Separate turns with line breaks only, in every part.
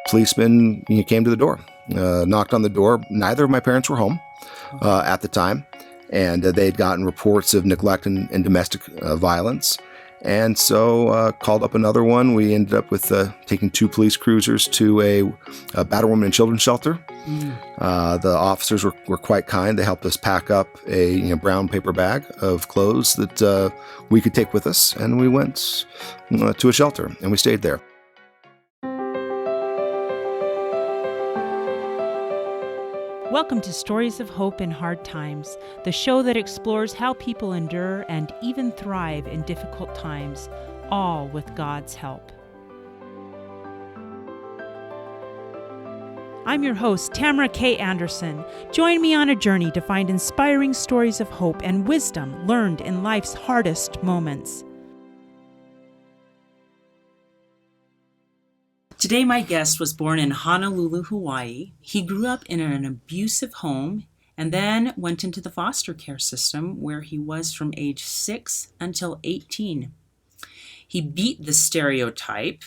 Policemen came to the door, knocked on the door. Neither of my parents were home at the time, and they had gotten reports of neglect and domestic violence. And so called up another one. We ended up with taking 2 police cruisers to a battered woman and children's shelter. The officers were quite kind. They helped us pack up a brown paper bag of clothes that we could take with us, and we went to a shelter, and we stayed there.
Welcome to Stories of Hope in Hard Times, the show that explores how people endure and even thrive in difficult times, all with God's help. I'm your host, Tamara K. Anderson. Join me on a journey to find inspiring stories of hope and wisdom learned in life's hardest moments. Today, my guest was born in Honolulu, Hawaii. He grew up in an abusive home and then went into the foster care system where he was from age 6 until 18. He beat the stereotype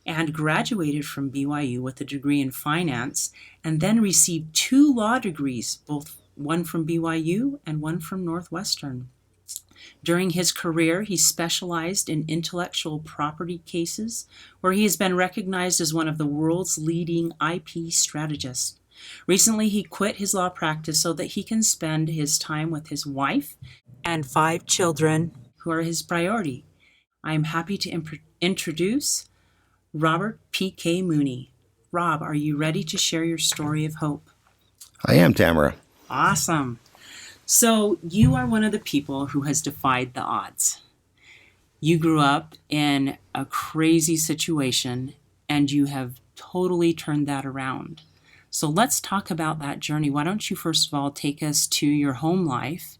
and graduated from BYU with a degree in finance and then received 2 law degrees, both one from BYU and one from Northwestern. During his career, he specialized in intellectual property cases, where he has been recognized as one of the world's leading IP strategists. Recently, he quit his law practice so that he can spend his time with his wife and 5 children, who are his priority. I am happy to introduce Robert PK Mooney. Rob, are you ready to share your story of hope?
I am, Tamara.
Awesome. So you are one of the people who has defied the odds. You grew up in a crazy situation and you have totally turned that around. So let's talk about that journey. Why don't you first of all take us to your home life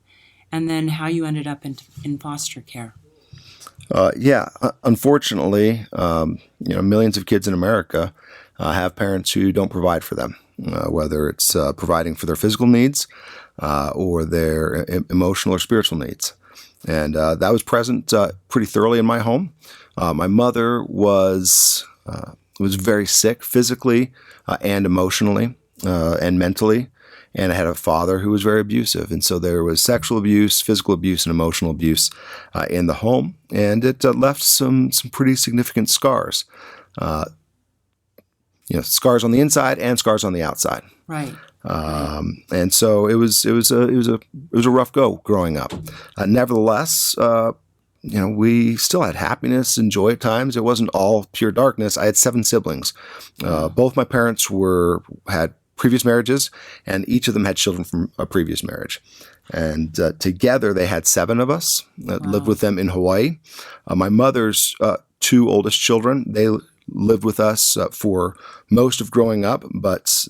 and then how you ended up in foster care?
Unfortunately, millions of kids in America have parents who don't provide for them, whether it's providing for their physical needs or their emotional or spiritual needs. And that was present pretty thoroughly in my home. My mother was very sick physically and emotionally and mentally. And I had a father who was very abusive. And so there was sexual abuse, physical abuse, and emotional abuse in the home. And it left some pretty significant scars. Scars on the inside and scars on the outside.
Right.
And so it was a rough go growing up. Nevertheless, we still had happiness and joy at times. It wasn't all pure darkness. I had 7 siblings. Both my parents had previous marriages, and each of them had children from a previous marriage. And together they had 7 of us that lived with them in Hawaii. My mother's 2 oldest children, they lived with us for most of growing up, but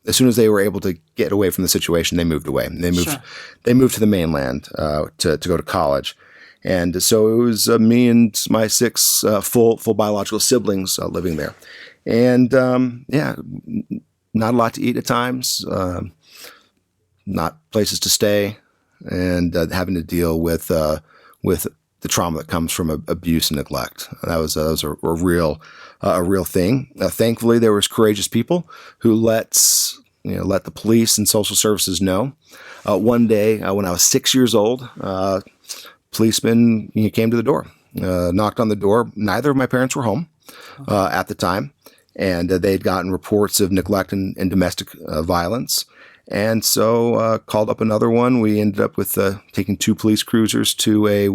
as soon as they were able to get away from the situation, they moved away. They moved to the mainland to go to college. And so it was me and my 6 full biological siblings living there. And not a lot to eat at times, not places to stay, and having to deal with the trauma that comes from abuse and neglect. That was a real thing. Thankfully, there was courageous people who let the police and social services know. One day, when I was 6 years old, policemen came to the door, knocked on the door. Neither of my parents were home at the time. And they had gotten reports of neglect and domestic violence. And so called up another one. We ended up with taking 2 police cruisers to a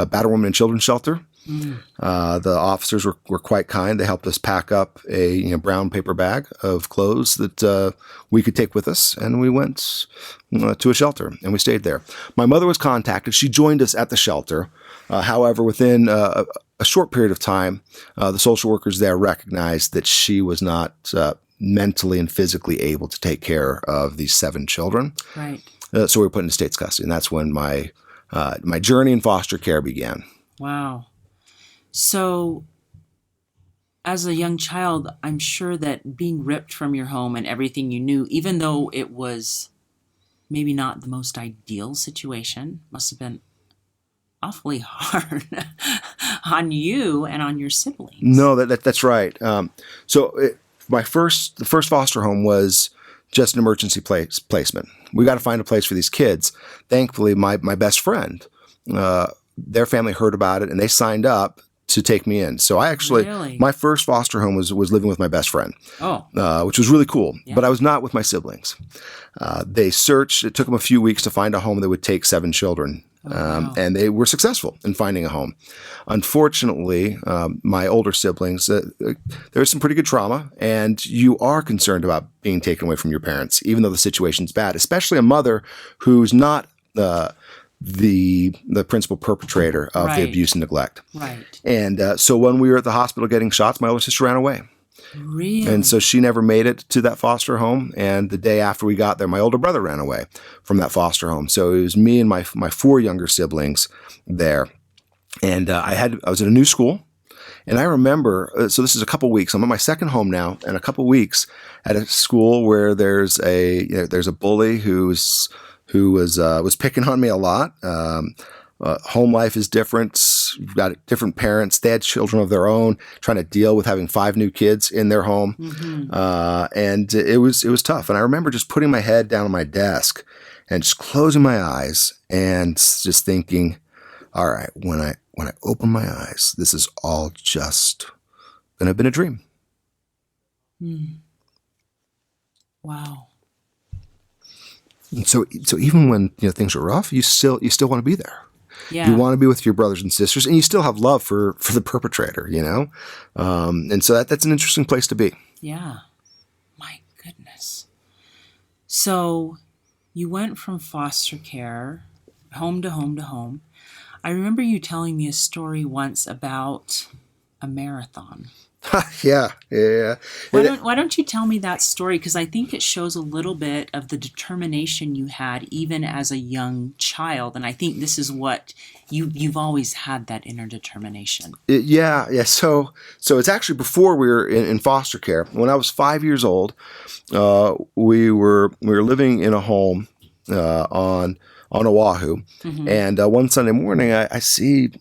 battered woman and children's shelter. The officers were quite kind. They helped us pack up a brown paper bag of clothes that we could take with us. And we went to a shelter, and we stayed there. My mother was contacted. She joined us at the shelter. However, within a short period of time, the social workers there recognized that she was not mentally and physically able to take care of these 7 children.
Right.
So we were put into state's custody, and that's when my journey in foster care began.
Wow. So as a young child, I'm sure that being ripped from your home and everything you knew, even though it was maybe not the most ideal situation, must have been awfully hard on you and on your siblings.
No, that's right. the first foster home was just an emergency placement. We got to find a place for these kids. Thankfully, my best friend, their family heard about it and they signed up to take me in. So I actually,
Really?
my first foster home was living with my best friend, which was really cool.
Yeah.
But I was not with my siblings. They searched. It took them a few weeks to find a home that would take 7 children.
Wow.
And they were successful in finding a home. Unfortunately, my older siblings, there's some pretty good trauma, and you are concerned about being taken away from your parents, even though the situation's bad, especially a mother who's not the principal perpetrator of the abuse and neglect.
Right.
And so when we were at the hospital getting shots, my older sister ran away.
Really?
And so she never made it to that foster home. And the day after we got there, my older brother ran away from that foster home. So it was me and my 4 younger siblings there. And I was at a new school. And I remember, so this is a couple weeks. I'm at my second home now, and a couple weeks at a school where there's a bully who was picking on me a lot. Home life is different. You've got different parents. They had children of their own, trying to deal with having 5 new kids in their home. Mm-hmm. And it was tough. And I remember just putting my head down on my desk and just closing my eyes and just thinking, all right, when I open my eyes, this is all just going to have been a dream.
Wow.
And so even when things are rough, you still want to be there.
Yeah.
You want to be with your brothers and sisters, and you still have love for the perpetrator, and so that's an interesting place to be.
Yeah. My goodness. So you went from foster care, home to home to home. I remember you telling me a story once about a marathon.
Yeah.
Why don't you tell me that story? Because I think it shows a little bit of the determination you had even as a young child. And I think this is what you've always had, that inner determination.
Yeah. So it's actually before we were in foster care. When I was 5 years old, we were living in a home on Oahu. Mm-hmm. And one Sunday morning, I see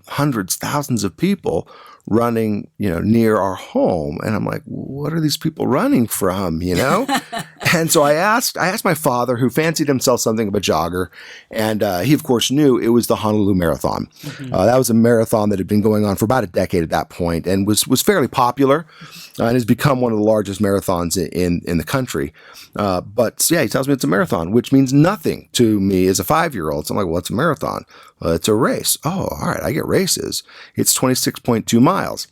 hundreds, thousands of people running, near our home. And I'm like, what are these people running from, And so I asked my father, who fancied himself something of a jogger, and he, of course, knew it was the Honolulu Marathon. Mm-hmm. That was a marathon that had been going on for about a decade at that point and was fairly popular and has become one of the largest marathons in the country. But yeah, he tells me it's a marathon, which means nothing to me as a 5-year-old. So I'm like, well, it's a marathon. It's a race. Oh, all right, I get races. It's 26.2 miles.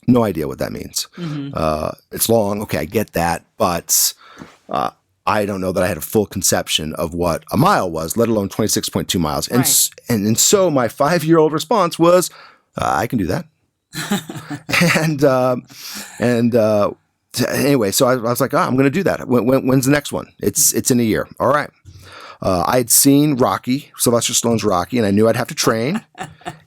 No idea what that means. Mm-hmm. It's long. Okay, I get that. But I don't know that I had a full conception of what a mile was, let alone 26.2 miles. And,
right.
and so my 5-year-old response was, I can do that. Anyway, so I was like, I'm going to do that. When's the next one? It's in a year. All right. I had seen Sylvester Stallone's Rocky, and I knew I'd have to train.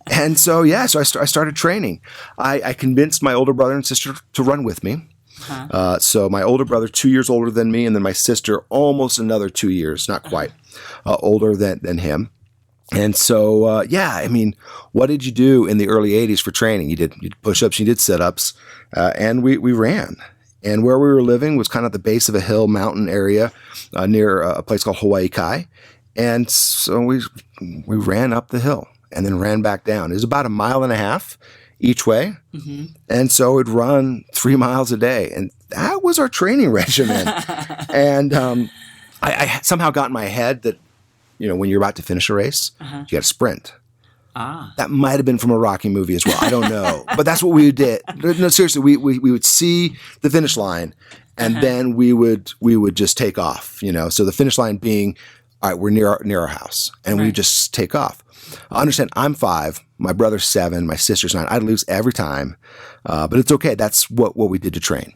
And so, I started training. I convinced my older brother and sister to run with me. Uh-huh. So my older brother, 2 years older than me, and then my sister, almost another 2 years, not quite, older than him. And so, what did you do in the early 80s for training? You did push-ups, you did sit-ups, and we ran. And where we were living was kind of the base of a hill mountain area near a place called Hawaii Kai. And so we ran up the hill and then ran back down. It was about 1.5 miles each way. Mm-hmm. And so we'd run 3 miles a day. And that was our training regimen. And I somehow got in my head that, when you're about to finish a race, you got to sprint. That might have been from a Rocky movie as well. I don't know. But that's what we did. No, seriously, we would see the finish line, and then we would just take off, So the finish line being, all right, we're near our house, and we just take off. I understand I'm 5, my brother's 7, my sister's 9. I'd lose every time, but it's okay. That's what we did to train.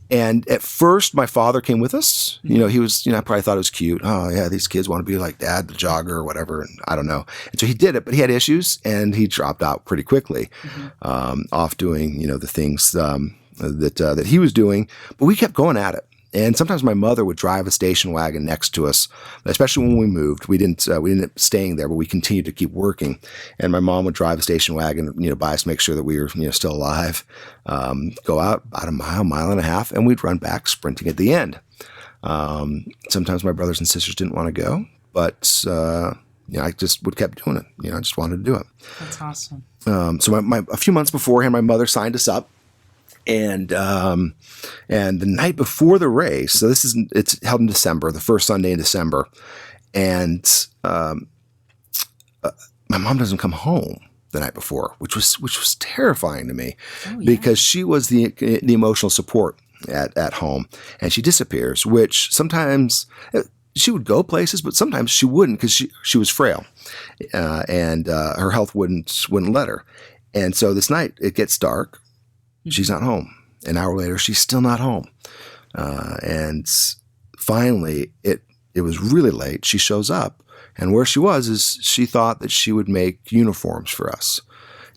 And at first, my father came with us. He was, I probably thought it was cute. Oh, yeah, these kids want to be like dad, the jogger or whatever. And I don't know. And so he did it, but he had issues and he dropped out pretty quickly off doing, the things that he was doing. But we kept going at it. And sometimes my mother would drive a station wagon next to us, especially when we moved. We didn't end up staying there, but we continued to keep working. And my mom would drive a station wagon, by us, make sure that we were, still alive, go out about a mile and a half, and we'd run back sprinting at the end. Sometimes my brothers and sisters didn't want to go, but I just would kept doing it. I just wanted to do it.
That's awesome.
So a few months beforehand, my mother signed us up. And the night before the race, so it's held in December, the first Sunday in December, and my mom doesn't come home the night before, which was terrifying to me, because she was the emotional support at home, and she disappears, which sometimes she would go places, but sometimes she wouldn't, because she was frail, and her health wouldn't let her. And so this night it gets dark. She's not home. An hour later, she's still not home. And finally, it was really late. She shows up. And where she was is she thought that she would make uniforms for us.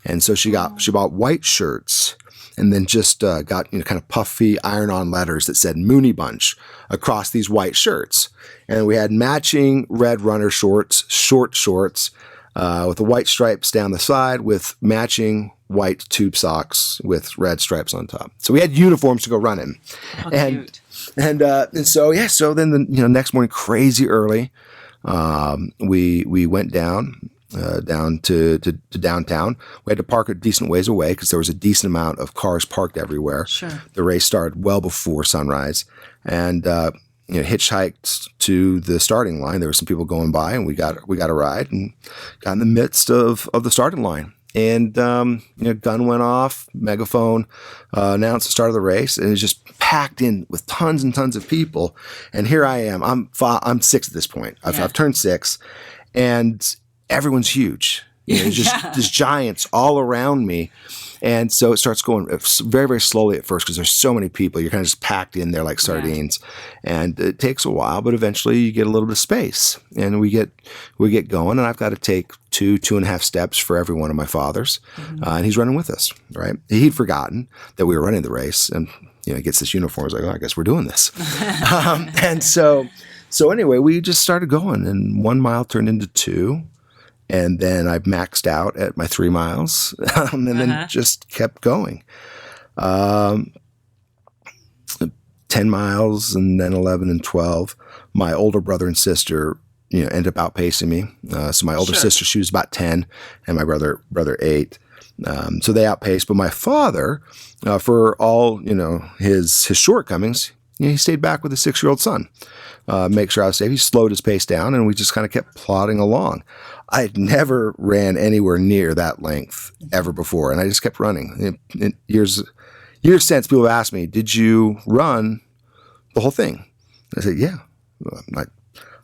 And so she bought white shirts, and then just got kind of puffy iron-on letters that said Mooney Bunch across these white shirts. And we had matching red runner shorts, short shorts, with the white stripes down the side, with matching white tube socks with red stripes on top. So we had uniforms to go run in.
Oh,
and
cute.
so then the next morning, crazy early, we went down to downtown. We had to park a decent ways away because there was a decent amount of cars parked everywhere.
Sure.
The race started well before sunrise, and hitchhiked to the starting line. There were some people going by, and we got a ride and got in the midst of the starting line. And gun went off, megaphone announced the start of the race, and it was just packed in with tons and tons of people. And here I am. I'm 6 at this point. I've turned 6, and everyone's huge. There's giants all around me. And so it starts going very, very slowly at first because there's so many people. You're kind of just packed in there like sardines. Yeah. And it takes a while, but eventually you get a little bit of space. And we get going, and I've got to take 2.5 steps for every one of my fathers. Mm-hmm. And he's running with us, right? He'd forgotten that we were running the race. And, he gets this uniform. He's like, oh, I guess we're doing this. And so anyway, we just started going. And 1 mile turned into 2. And then I maxed out at my 3 miles, and then just kept going. 10 miles, and then 11 and 12. My older brother and sister, ended up outpacing me. So my older sister, she was about 10, and my brother 8. So they outpaced. But my father, for all his shortcomings, he stayed back with his 6-year-old son. Make sure I was safe. He slowed his pace down, and we just kind of kept plodding along. I had never ran anywhere near that length ever before, and I just kept running. Years since, people have asked me, did you run the whole thing? I said, yeah.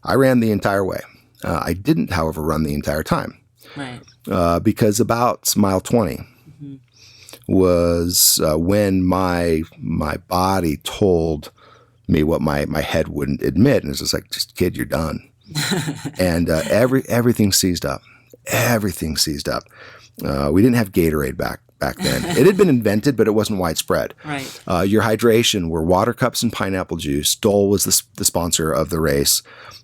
I ran the entire way. I didn't, however, run the entire time.
Right.
Because about mile 20 was when my body told me what my head wouldn't admit. And it's just like, just kid, you're done. And everything seized up. Everything seized up. We didn't have Gatorade back then. It had been invented, but it wasn't widespread.
Right.
Your hydration were water cups and pineapple juice. Dole was the sponsor of the race,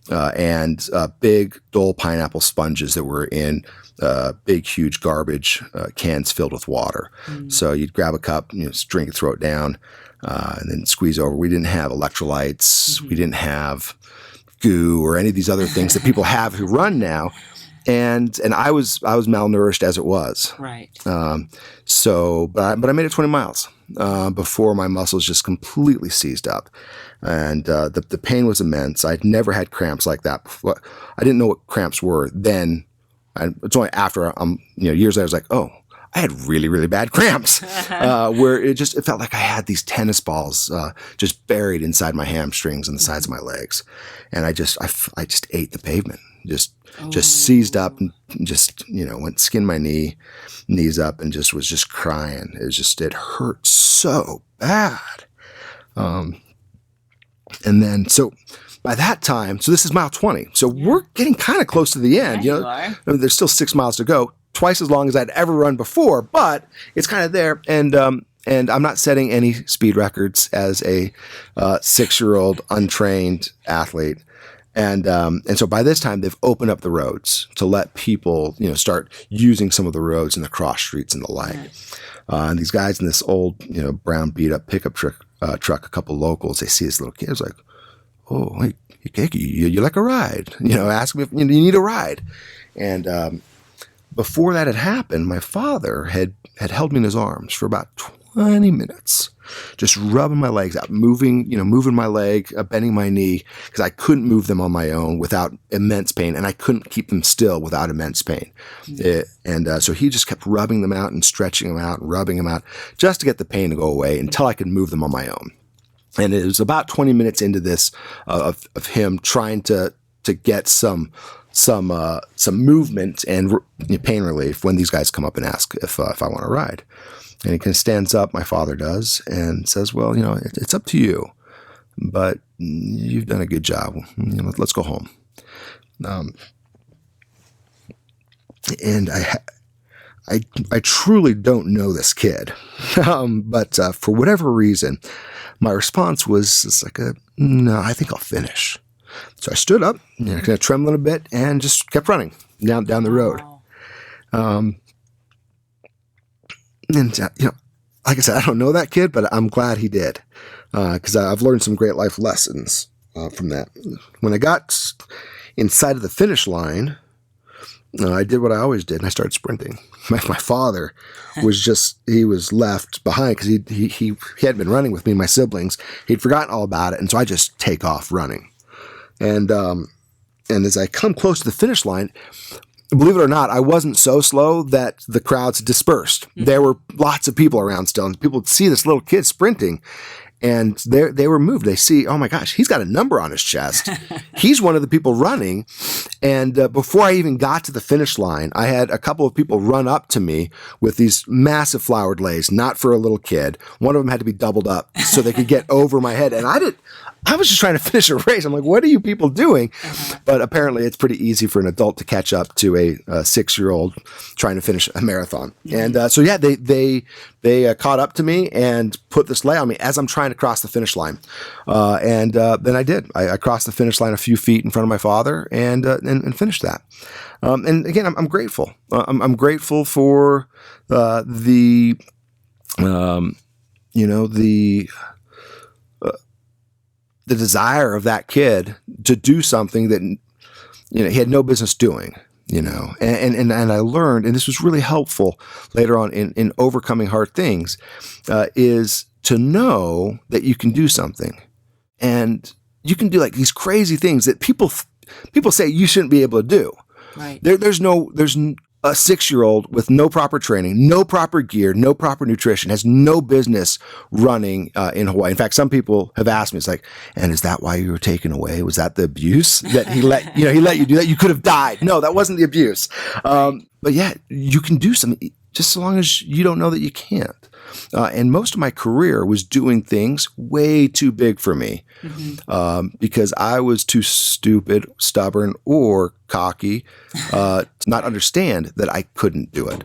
and big Dole pineapple sponges that were in big, huge garbage cans filled with water. So you'd grab a cup, just drink it, throw it down, and then squeeze over. We didn't have electrolytes. We didn't have goo or any of these other things that people have who run now. And I was malnourished as it was.
Right.
But I made it 20 miles before my muscles just completely seized up, and the pain was immense. I'd never had cramps like that before. I didn't know what cramps were then. It's only after years later I was like, oh, I had really, really bad cramps, where it felt like I had these tennis balls just buried inside my hamstrings and the sides of my legs, and I just ate the pavement. Just seized up and just, went skinned my knees up and was just crying. It hurt so bad. And then, so by that time, so this is mile 20. So we're getting kind of close to the end.
Yeah, you are.
There's still 6 miles to go, twice as long as I'd ever run before, but it's kind of there. And And I'm not setting any speed records as a 6-year-old untrained athlete. And so by this time, they've opened up the roads to let people, start using some of the roads and the cross streets and the like. And these guys in this old, brown beat up pickup truck, a couple locals, they see this little kid. It's like, oh, hey, Keiki, you like a ride? Ask me if you need a ride. And before that had happened, my father had held me in his arms for about 20 minutes, just rubbing my legs out, moving my leg, bending my knee, because I couldn't move them on my own without immense pain, and I couldn't keep them still without immense pain. So he just kept rubbing them out and stretching them out and rubbing them out just to get the pain to go away until I could move them on my own. And it was about 20 minutes into this of him trying to get some movement and pain relief when these guys come up and ask if I want to ride. And he kind of stands up, my father does, and says, well, it's up to you, but you've done a good job. Let's go home. And I truly don't know this kid, but for whatever reason, my response was like no, I think I'll finish. So I stood up, kind of trembling a bit, and just kept running down the road. And, like I said, I don't know that kid, but I'm glad he did, because I've learned some great life lessons from that. When I got inside of the finish line, I did what I always did, and I started sprinting. My father he was left behind because he hadn't been running with me and my siblings. He'd forgotten all about it, and so I just take off running. And as I come close to the finish line, believe it or not, I wasn't so slow that the crowds dispersed. Mm-hmm. There were lots of people around still, and people would see this little kid sprinting, and they were moved. They see, oh my gosh, he's got a number on his chest. He's one of the people running. And before I even got to the finish line, I had a couple of people run up to me with these massive flowered leis, not for a little kid. One of them had to be doubled up so they could get over my head. And I was just trying to finish a race. I'm like, what are you people doing? But apparently it's pretty easy for an adult to catch up to a 6-year-old trying to finish a marathon. And they caught up to me and put this lei on me as I'm trying to cross the finish line. And then I did. I crossed the finish line a few feet in front of my father and finished that. And again, I'm grateful. I'm grateful for the desire of that kid to do something that he had no business doing. And I learned, and this was really helpful later on in overcoming hard things, is to know that you can do something, and you can do like these crazy things that people say you shouldn't be able to do.
Right.
There's a 6-year-old with no proper training, no proper gear, no proper nutrition, has no business running in Hawaii. In fact, some people have asked me, it's like, and is that why you were taken away? Was that the abuse that he let you do that? You could have died. No, that wasn't the abuse. But yeah, you can do something just so long as you don't know that you can't. And most of my career was doing things way too big for me, because I was too stupid, stubborn, or cocky to not understand that I couldn't do it.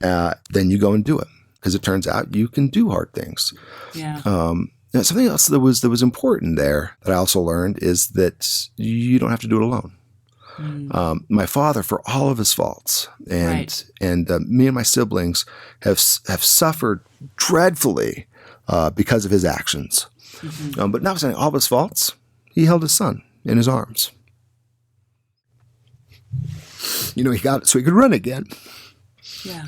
Then you go and do it, because it turns out you can do hard things. Yeah. Something else that was important there that I also learned is that you don't have to do it alone. My father, for all of his faults, and me and my siblings have suffered dreadfully because of his actions. But notwithstanding all of his faults, he held his son in his arms. He got it so he could run again. Yeah.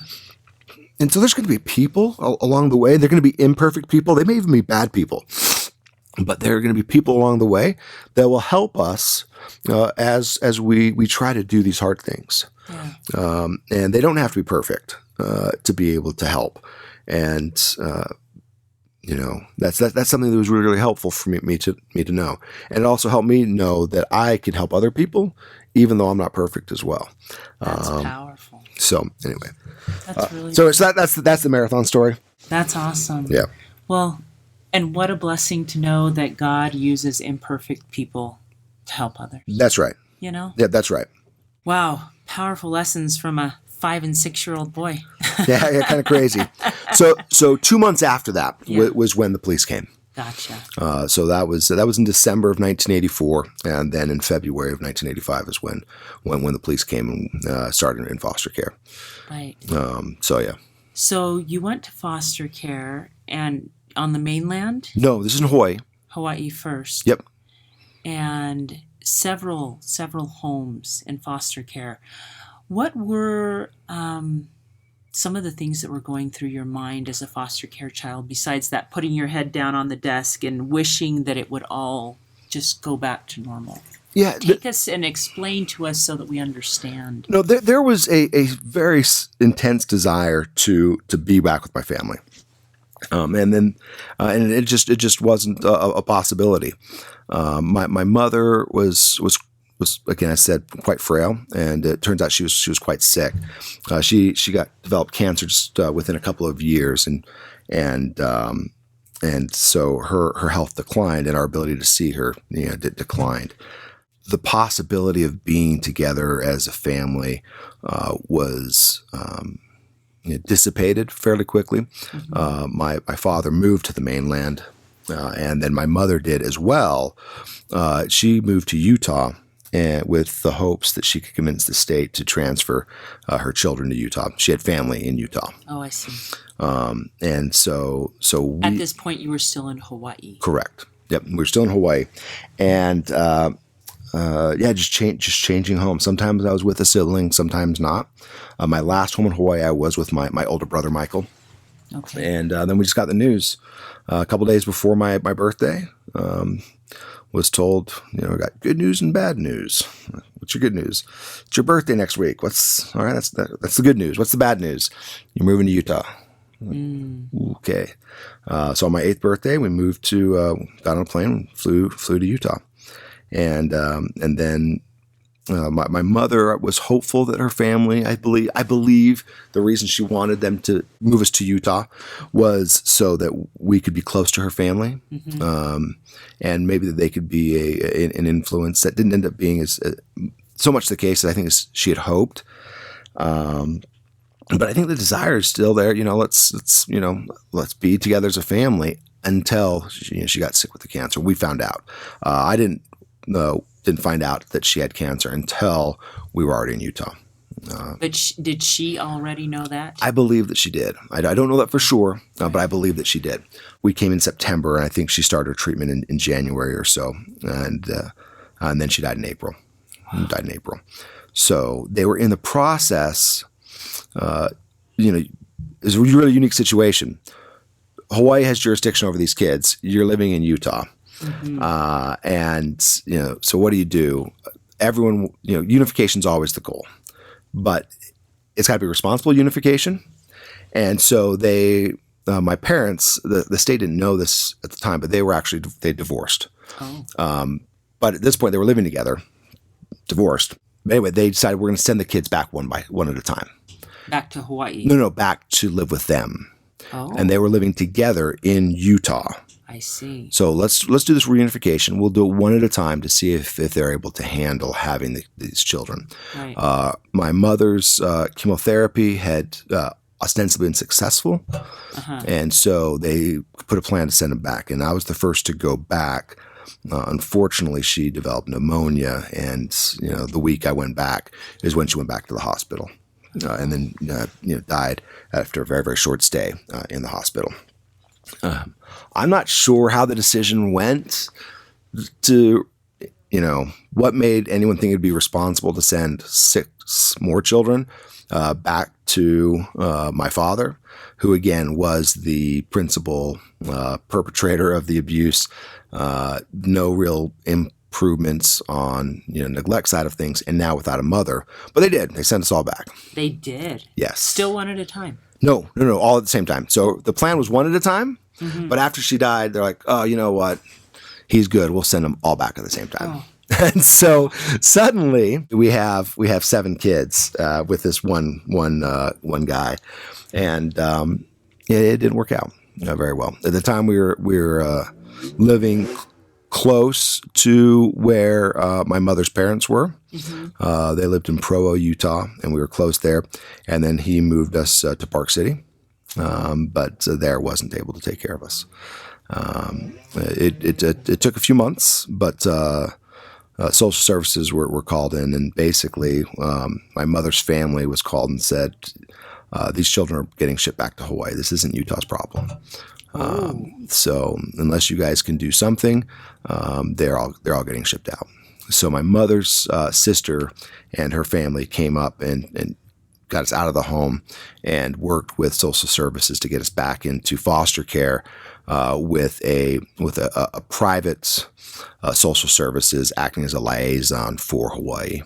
And so there's going to be people along the way. They're going to be imperfect people. They may even be bad people. But there are going to be people along the way that will help us as we try to do these hard things. Yeah. And they don't have to be perfect to be able to help. And that's something that was really, really helpful for me to know. And it also helped me know that I can help other people, even though I'm not perfect as well.
That's powerful.
So anyway,
that's really
so that's the marathon story.
That's awesome.
Yeah.
Well. And what a blessing to know that God uses imperfect people to help others.
That's right.
Yeah,
that's right.
Wow. Powerful lessons from a 5 and 6-year-old boy.
Yeah, kind of crazy. So 2 months after that was when the police came.
Gotcha.
So that was in December of 1984, and then in February of 1985 is when the police came and started in foster care.
Right.
So yeah.
So you went to foster care and on the mainland?
No, this is in Hawaii.
Hawaii first.
Yep.
And several homes in foster care. What were some of the things that were going through your mind as a foster care child, besides that putting your head down on the desk and wishing that it would all just go back to normal?
Yeah.
Take us and explain to us so that we understand.
No, there was a very intense desire to be back with my family. And it just wasn't a possibility. My mother was again, I said, quite frail, and it turns out she was quite sick. She developed cancer just within a couple of years, and so her health declined, and our ability to see her declined. The possibility of being together as a family was dissipated fairly quickly. Mm-hmm. My father moved to the mainland, and then my mother did as well. She moved to Utah, and with the hopes that she could convince the state to transfer her children to Utah. She had family in Utah.
Oh, I see.
And so
at this point, you were still in Hawaii.
Correct. Yep, we were still in Hawaii, and just changing home. Sometimes I was with a sibling, sometimes not. My last home in Hawaii, I was with my older brother Michael.
Okay.
And then we just got the news a couple days before my birthday. Was told, we got good news and bad news. What's your good news? It's your birthday next week. That's the good news. What's the bad news? You're moving to Utah. Okay. So on my 8th birthday, we moved got on a plane, flew to Utah. And then my mother was hopeful that her family, I believe the reason she wanted them to move us to Utah was so that we could be close to her family. Mm-hmm. And maybe that they could be an influence. That didn't end up being so much the case, I think, as she had hoped. But I think the desire is still there. Let's be together as a family until she got sick with the cancer. We found out. I didn't find out that she had cancer until we were already in Utah.
But did she already know that?
I believe that she did. I don't know that for sure, but I believe that she did. We came in September, and I think she started her treatment in January or so, and then she died in April. So they were in the process. It's a really unique situation. Hawaii has jurisdiction over these kids. You're living in Utah. Mm-hmm. So what do? Everyone, unification is always the goal, but it's got to be responsible unification. And so my parents, the state didn't know this at the time, but they divorced. Oh. But at this point they were living together, divorced. But anyway, they decided we're going to send the kids back one at a time.
Back to Hawaii? No,
back to live with them.
Oh.
And they were living together in Utah.
I see.
So let's do this reunification. We'll do it one at a time to see if they're able to handle having these children. Right. My mother's chemotherapy had ostensibly been successful, and so they put a plan to send him back. And I was the first to go back. Unfortunately, she developed pneumonia, and the week I went back is when she went back to the hospital, and then died after a very, very short stay in the hospital. I'm not sure how the decision went to, what made anyone think it'd be responsible to send 6 more children back to my father, who again was the principal perpetrator of the abuse. No real improvements on neglect side of things, and now without a mother. But they did. They sent us all back.
They did?
Yes.
Still one at a time?
No, all at the same time. So the plan was one at a time, but after she died, they're like, oh, you know what? He's good. We'll send them all back at the same time. Oh. And so suddenly we have 7 kids with this one guy, and it didn't work out very well. At the time we were living close to where my mother's parents were. They lived in Provo, Utah, and we were close there. And then he moved us to Park City, but there wasn't able to take care of us. It took a few months, but social services were called in, and basically my mother's family was called and said, these children are getting shipped back to Hawaii. This isn't Utah's problem. So unless you guys can do something, they're all getting shipped out. So my mother's sister and her family came up and got us out of the home and worked with social services to get us back into foster care with a private social services acting as a liaison for Hawaii.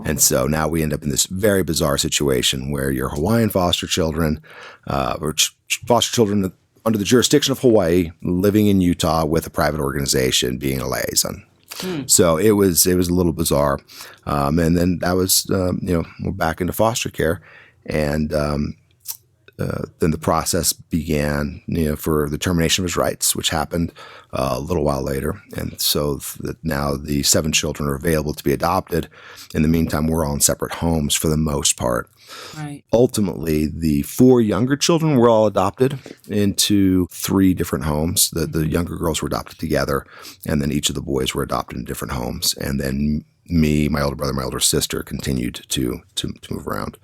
And so now we end up in this very bizarre situation where your Hawaiian foster children, or foster children under the jurisdiction of Hawaii, living in Utah with a private organization being a liaison. So it was a little bizarre. And then that was, we're back into foster care. And then the process began, for the termination of his rights, which happened a little while later. And so now the 7 children are available to be adopted. In the meantime, we're all in separate homes for the most part.
Right.
Ultimately, the 4 younger children were all adopted into 3 different homes. The younger girls were adopted together, and then each of the boys were adopted in different homes. And then me, my older brother, my older sister continued to move around.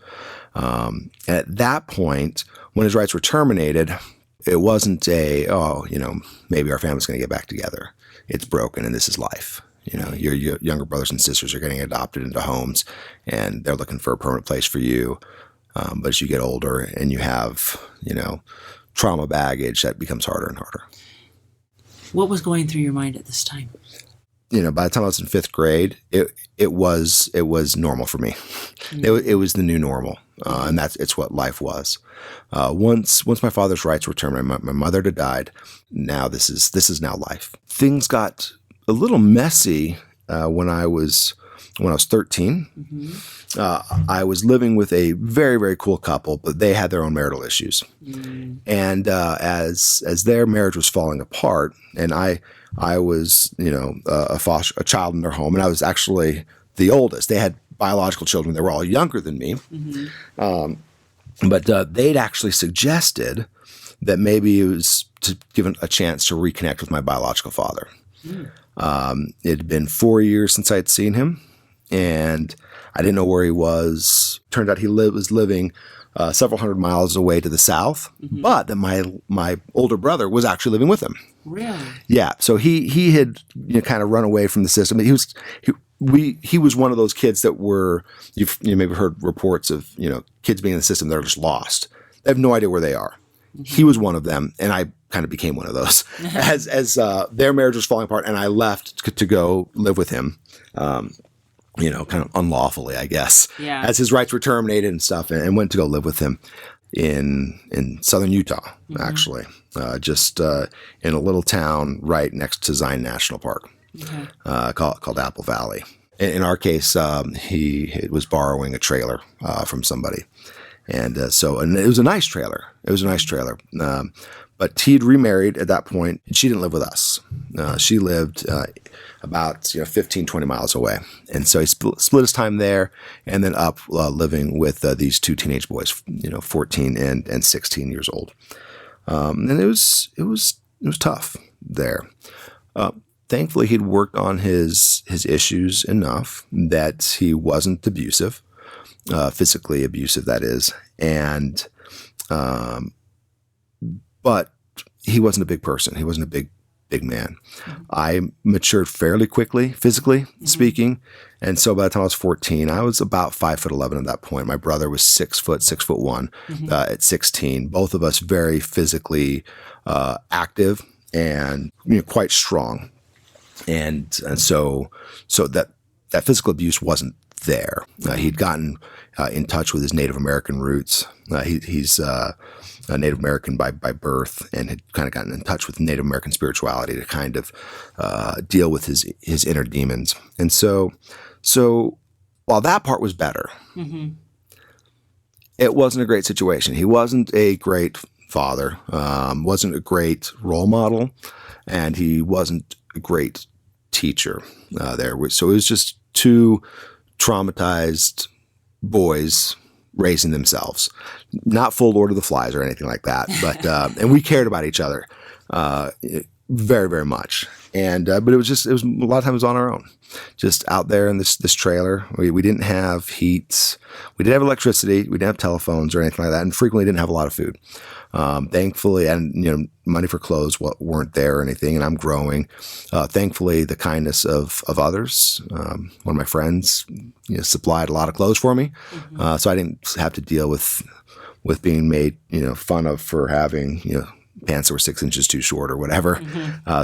And at that point, when his rights were terminated, it wasn't maybe our family's going to get back together. It's broken, and this is life. Your younger brothers and sisters are getting adopted into homes, and they're looking for a permanent place for you. But as you get older and you have, trauma baggage, that becomes harder and harder.
What was going through your mind at this time?
By the time I was in 5th grade, it was normal for me. Mm-hmm. It was the new normal, and it's what life was. Once my father's rights were terminated, my mother had died. Now this is now life. Things got a little messy when I was 13. Mm-hmm. I was living with a very, very cool couple, but they had their own marital issues. Mm. And as their marriage was falling apart, and I was, a child in their home, and I was actually the oldest. They had biological children. They were all younger than me. Mm-hmm. But they'd actually suggested that maybe it was to give a chance to reconnect with my biological father. Mm. It had been 4 years since I'd seen him, and I didn't know where he was. Turned out he was living several hundred miles away to the south, mm-hmm. but that my older brother was actually living with him.
Really?
Yeah. So he had kind of run away from the system. He was one of those kids that were you've maybe heard reports of kids being in the system that are just lost. They have no idea where they are. Mm-hmm. He was one of them, and I kind of became one of those as their marriage was falling apart, and I left to go live with him. Kind of unlawfully, I guess, as his rights were terminated and stuff, and went to go live with him in southern Utah, mm-hmm. actually, just in a little town right next to Zion National Park, okay. Called Apple Valley. In our case, he was borrowing a trailer from somebody, and it was a nice trailer. But he'd remarried at that point, and she didn't live with us. She lived about 15, 20 miles away. And so he split his time there and then up living with these 2 teenage boys, 14 and 16 years old. And it was tough there. Thankfully, he'd worked on his issues enough that he wasn't abusive, physically abusive, that is. And but he wasn't a big person. He wasn't a big man. Mm-hmm. I matured fairly quickly, physically mm-hmm. speaking. And so by the time I was 14, I was about 5'11" at that point. My brother was 6'1" mm-hmm. At 16. Both of us very physically active and quite strong. And so that physical abuse wasn't there. He'd gotten in touch with his Native American roots. He's a Native American by birth, and had kind of gotten in touch with Native American spirituality to kind of deal with his inner demons. And so while that part was better, mm-hmm. it wasn't a great situation. He wasn't a great father, wasn't a great role model, and he wasn't a great teacher there. So it was just two traumatized boys raising themselves, not full Lord of the Flies or anything like that, but and we cared about each other very, very much. And but it was a lot of times on our own, just out there in this trailer. We didn't have heat, we didn't have electricity, we didn't have telephones or anything like that, and frequently didn't have a lot of food. Thankfully, and money for clothes weren't there or anything, and I'm growing. Thankfully, the kindness of others. One of my friends, supplied a lot of clothes for me, so I didn't have to deal with being made, fun of for having, pants that were 6 inches too short or whatever.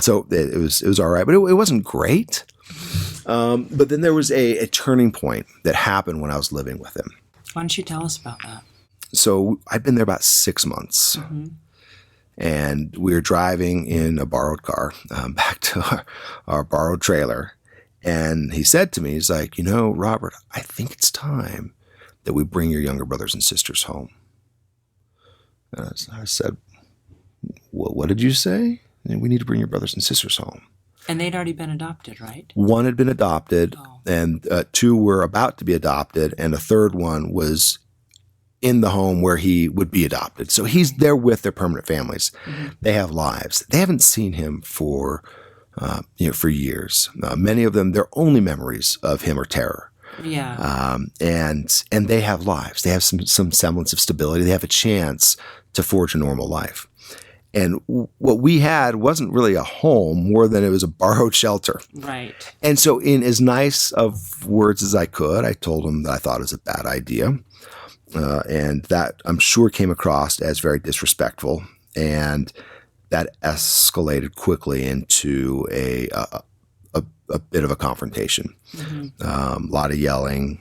So it was all right, but it wasn't great. But then there was a turning point that happened when I was living with him.
Why don't you tell us about that?
So I'd been there about 6 months, and we were driving in a borrowed car back to our borrowed trailer. And he said to me, he's like, Robert, I think it's time that we bring your younger brothers and sisters home. And I said, what did you say? We need to bring your brothers and sisters home.
And they'd already been adopted, right?
One had been adopted, and 2 were about to be adopted, and a third one was in the home where he would be adopted. So he's there with their permanent families. They have lives. They haven't seen him for years. Many of them, their only memories of him are terror.
Yeah.
And they have lives. They have some semblance of stability. They have a chance to forge a normal life. And what we had wasn't really a home more than it was a borrowed shelter.
Right.
And so in as nice of words as I could, I told him that I thought it was a bad idea. And that I'm sure came across as very disrespectful. And that escalated quickly into a bit of a confrontation. A lot of yelling,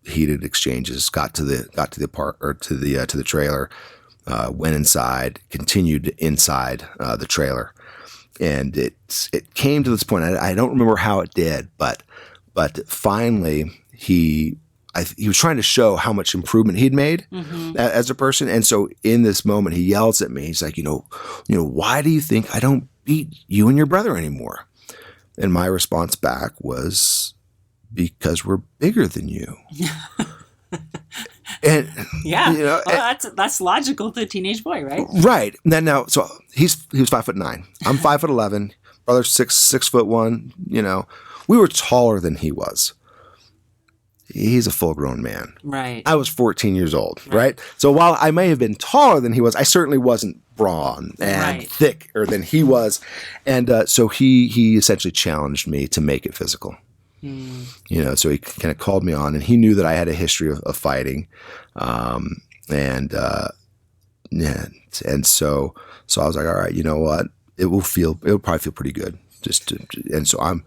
heated exchanges, got to the trailer. Went inside, continued inside the trailer, and it came to this point. I don't remember how it did, but finally he was trying to show how much improvement he'd made as a person. And so in this moment, he yells at me. He's like, why do you think I don't beat you and your brother anymore? And my response back was, because we're bigger than you. And
yeah, that's logical to a teenage boy, right?
Right. Now, so he was 5'9". I'm 5'11". Brother's 6'1". We were taller than he was. He's a full-grown man.
Right.
I was 14 years old. Right. So while I may have been taller than he was, I certainly wasn't brawn and thicker than he was. And so he essentially challenged me to make it physical. So he kind of called me on, and he knew that I had a history of fighting. And so I was like, all right, you know what? It'll probably feel pretty good. And so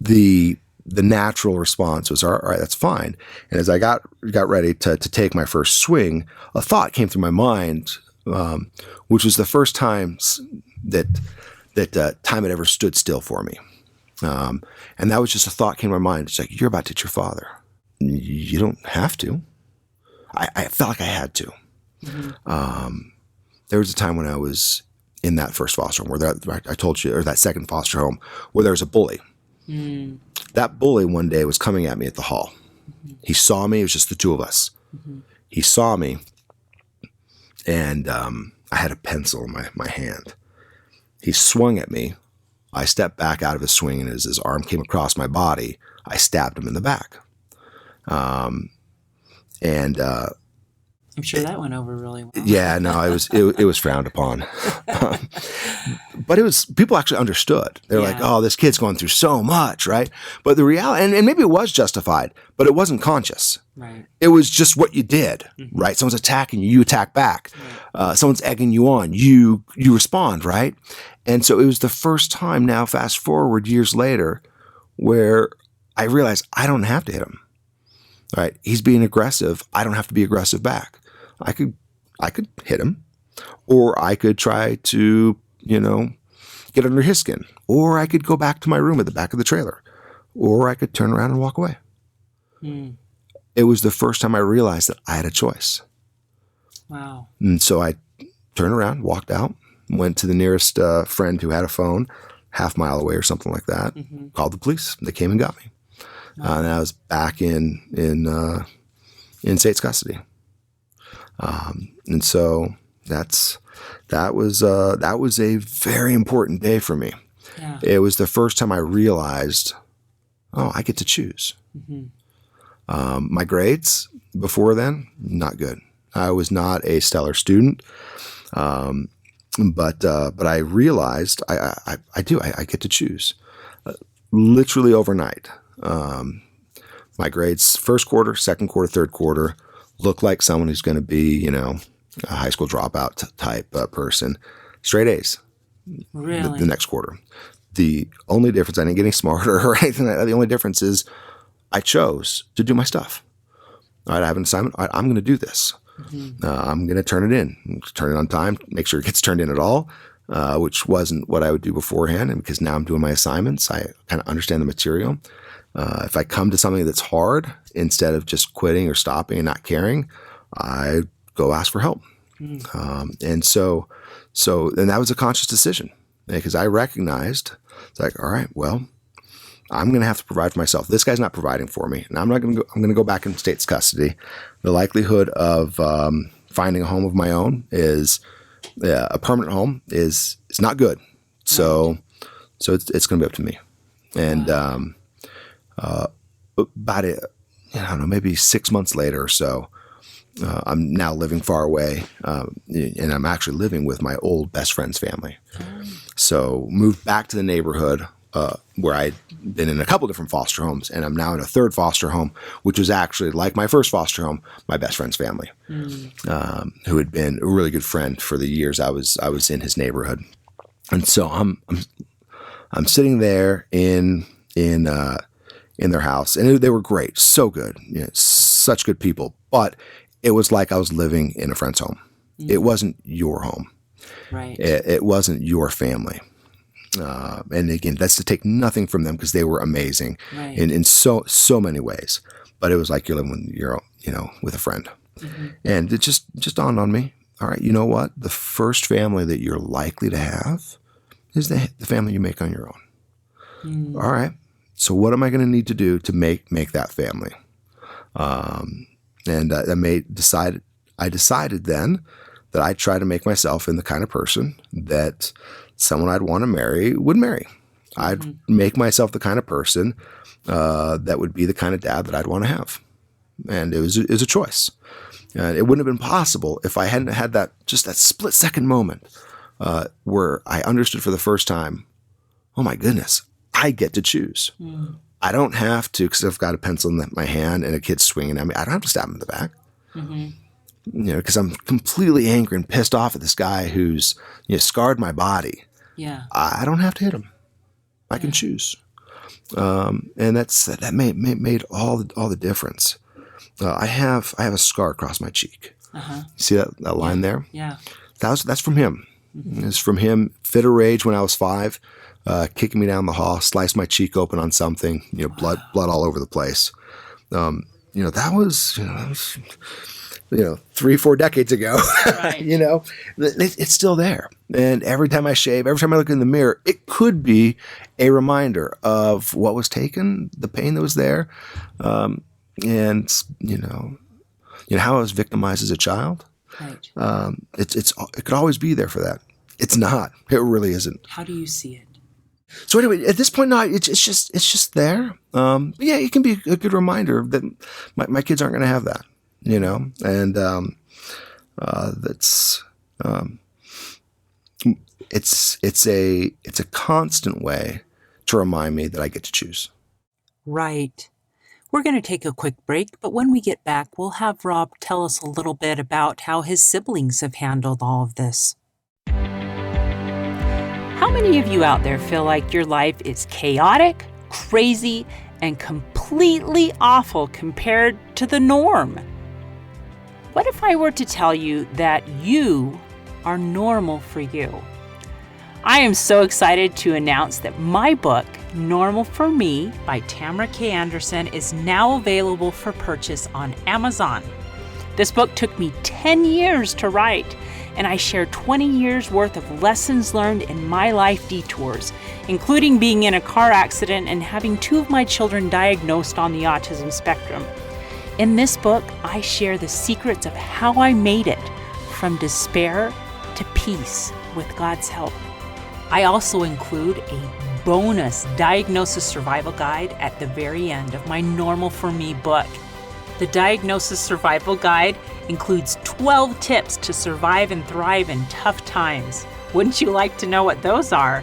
the natural response was, all right, that's fine. And as I got ready to take my first swing, a thought came through my mind, which was the first time that time had ever stood still for me. And that was just a thought came to my mind. It's like, you're about to hit your father. You don't have to. I felt like I had to. There was a time when I was in that first foster home I told you, or that second foster home, where there was a bully. That bully one day was coming at me at the hall. He saw me. It was just the 2 of us. He saw me, and I had a pencil in my hand. He swung at me. I stepped back out of his swing, and as his arm came across my body, I stabbed him in the back.
I'm sure that went over really well.
Yeah, no, it was frowned upon. But people actually understood. They're like, oh, this kid's going through so much, right? But the reality, and maybe it was justified, but it wasn't conscious.
Right.
It was just what you did, right? Someone's attacking you, you attack back. Right. Someone's egging you on, you respond, right? And so it was the first time now, fast forward years later, where I realized I don't have to hit him. Right? He's being aggressive. I don't have to be aggressive back. I could hit him, or I could try to, get under his skin, or I could go back to my room at the back of the trailer, or I could turn around and walk away. It was the first time I realized that I had a choice.
Wow.
And so I turned around, walked out, went to the nearest friend who had a phone, half mile away or something like that. Called the police. They came and got me. And I was back in state's custody. And so that was a very important day for me.
Yeah.
It was the first time I realized, oh, I get to choose. My grades before then, not good. I was not a stellar student. But I realized I get to choose. Literally overnight. My grades, first quarter, second quarter, third quarter, look like someone who's going to be, a high school dropout type person. Straight A's.
Really?
The next quarter. The only difference, I didn't get any smarter or anything like that. The only difference is I chose to do my stuff. All right, I have an assignment. All right, I'm going to do this. I'm going to turn it on time, make sure it gets turned in at all, which wasn't what I would do beforehand. And because now I'm doing my assignments, I kind of understand the material. If I come to something that's hard, instead of just quitting or stopping and not caring, I go ask for help. And that was a conscious decision because I recognized it's like, all right, well, I'm going to have to provide for myself. This guy's not providing for me, and I'm going to go back in state's custody. The likelihood of finding a home of my own is a permanent home is not good. So it's going to be up to me. And about it, I don't know, maybe 6 months later or so, I'm now living far away, and I'm actually living with my old best friend's family. So moved back to the neighborhood where I'd been in a couple different foster homes, and I'm now in a third foster home, which was actually, like my first foster home, my best friend's family, who had been a really good friend for the years I was in his neighborhood. And so I'm sitting there in their house, and they were great, so good, such good people, but it was like I was living in a friend's home. It wasn't your home.
Right.
It wasn't your family. And again, that's to take nothing from them because they were amazing in so many ways. But it was like you're living with a friend. And it just dawned on me. All right, you know what? The first family that you're likely to have is the family you make on your own. All right. So what am I going to need to do to make that family? And I decided then that I'd try to make myself in the kind of person that someone I'd want to marry would marry. I'd make myself the kind of person that would be the kind of dad that I'd want to have. And it was a choice. And it wouldn't have been possible if I hadn't had that split second moment where I understood for the first time, oh my goodness, I get to choose. I don't have to, because I've got a pencil in my hand and a kid's swinging at me. I don't have to stab him in the back. Because I'm completely angry and pissed off at this guy who's scarred my body.
Yeah,
I don't have to hit him. I can choose, and that made all the difference. I have a scar across my cheek. See that line there?
Yeah,
that's from him. It's from him. Fit of rage when I was 5, kicking me down the hall, sliced my cheek open on something. Blood all over the place. That was 3-4 decades ago.
Right.
It's still there. And every time I shave, every time I look in the mirror, it could be a reminder of what was taken, the pain that was there, and how I was victimized as a child.
Right.
It could always be there for that. It's not. It really isn't.
How do you see it?
So anyway, at this point, no, it's just there. But yeah, it can be a good reminder that my kids aren't going to have that. And that's it's a constant way to remind me that I get to choose.
Right. We're going to take a quick break, but when we get back, we'll have Rob tell us a little bit about how his siblings have handled all of this. How many of you out there feel like your life is chaotic, crazy, and completely awful compared to the norm? What if I were to tell you that you are normal for you? I am so excited to announce that my book, Normal for Me by Tamara K. Anderson, is now available for purchase on Amazon. This book took me 10 years to write, and I share 20 years worth of lessons learned in my life detours, including being in a car accident and having 2 of my children diagnosed on the autism spectrum. In this book, I share the secrets of how I made it from despair to peace with God's help. I also include a bonus diagnosis survival guide at the very end of my Normal for Me book. The diagnosis survival guide includes 12 tips to survive and thrive in tough times. Wouldn't you like to know what those are?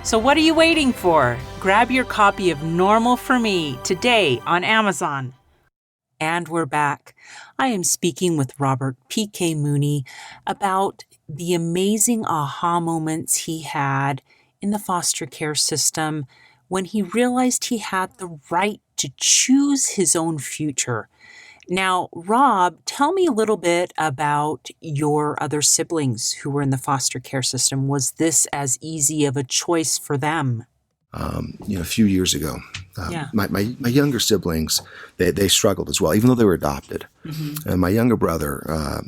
So what are you waiting for? Grab your copy of Normal for Me today on Amazon. And we're back. I am speaking with Robert PK Mooney about the amazing aha moments he had in the foster care system when he realized he had the right to choose his own future. Now, Rob, tell me a little bit about your other siblings who were in the foster care system. Was this as easy of a choice for them?
A few years ago,
Yeah.
my younger siblings, they struggled as well, even though they were adopted.
Mm-hmm.
And my younger brother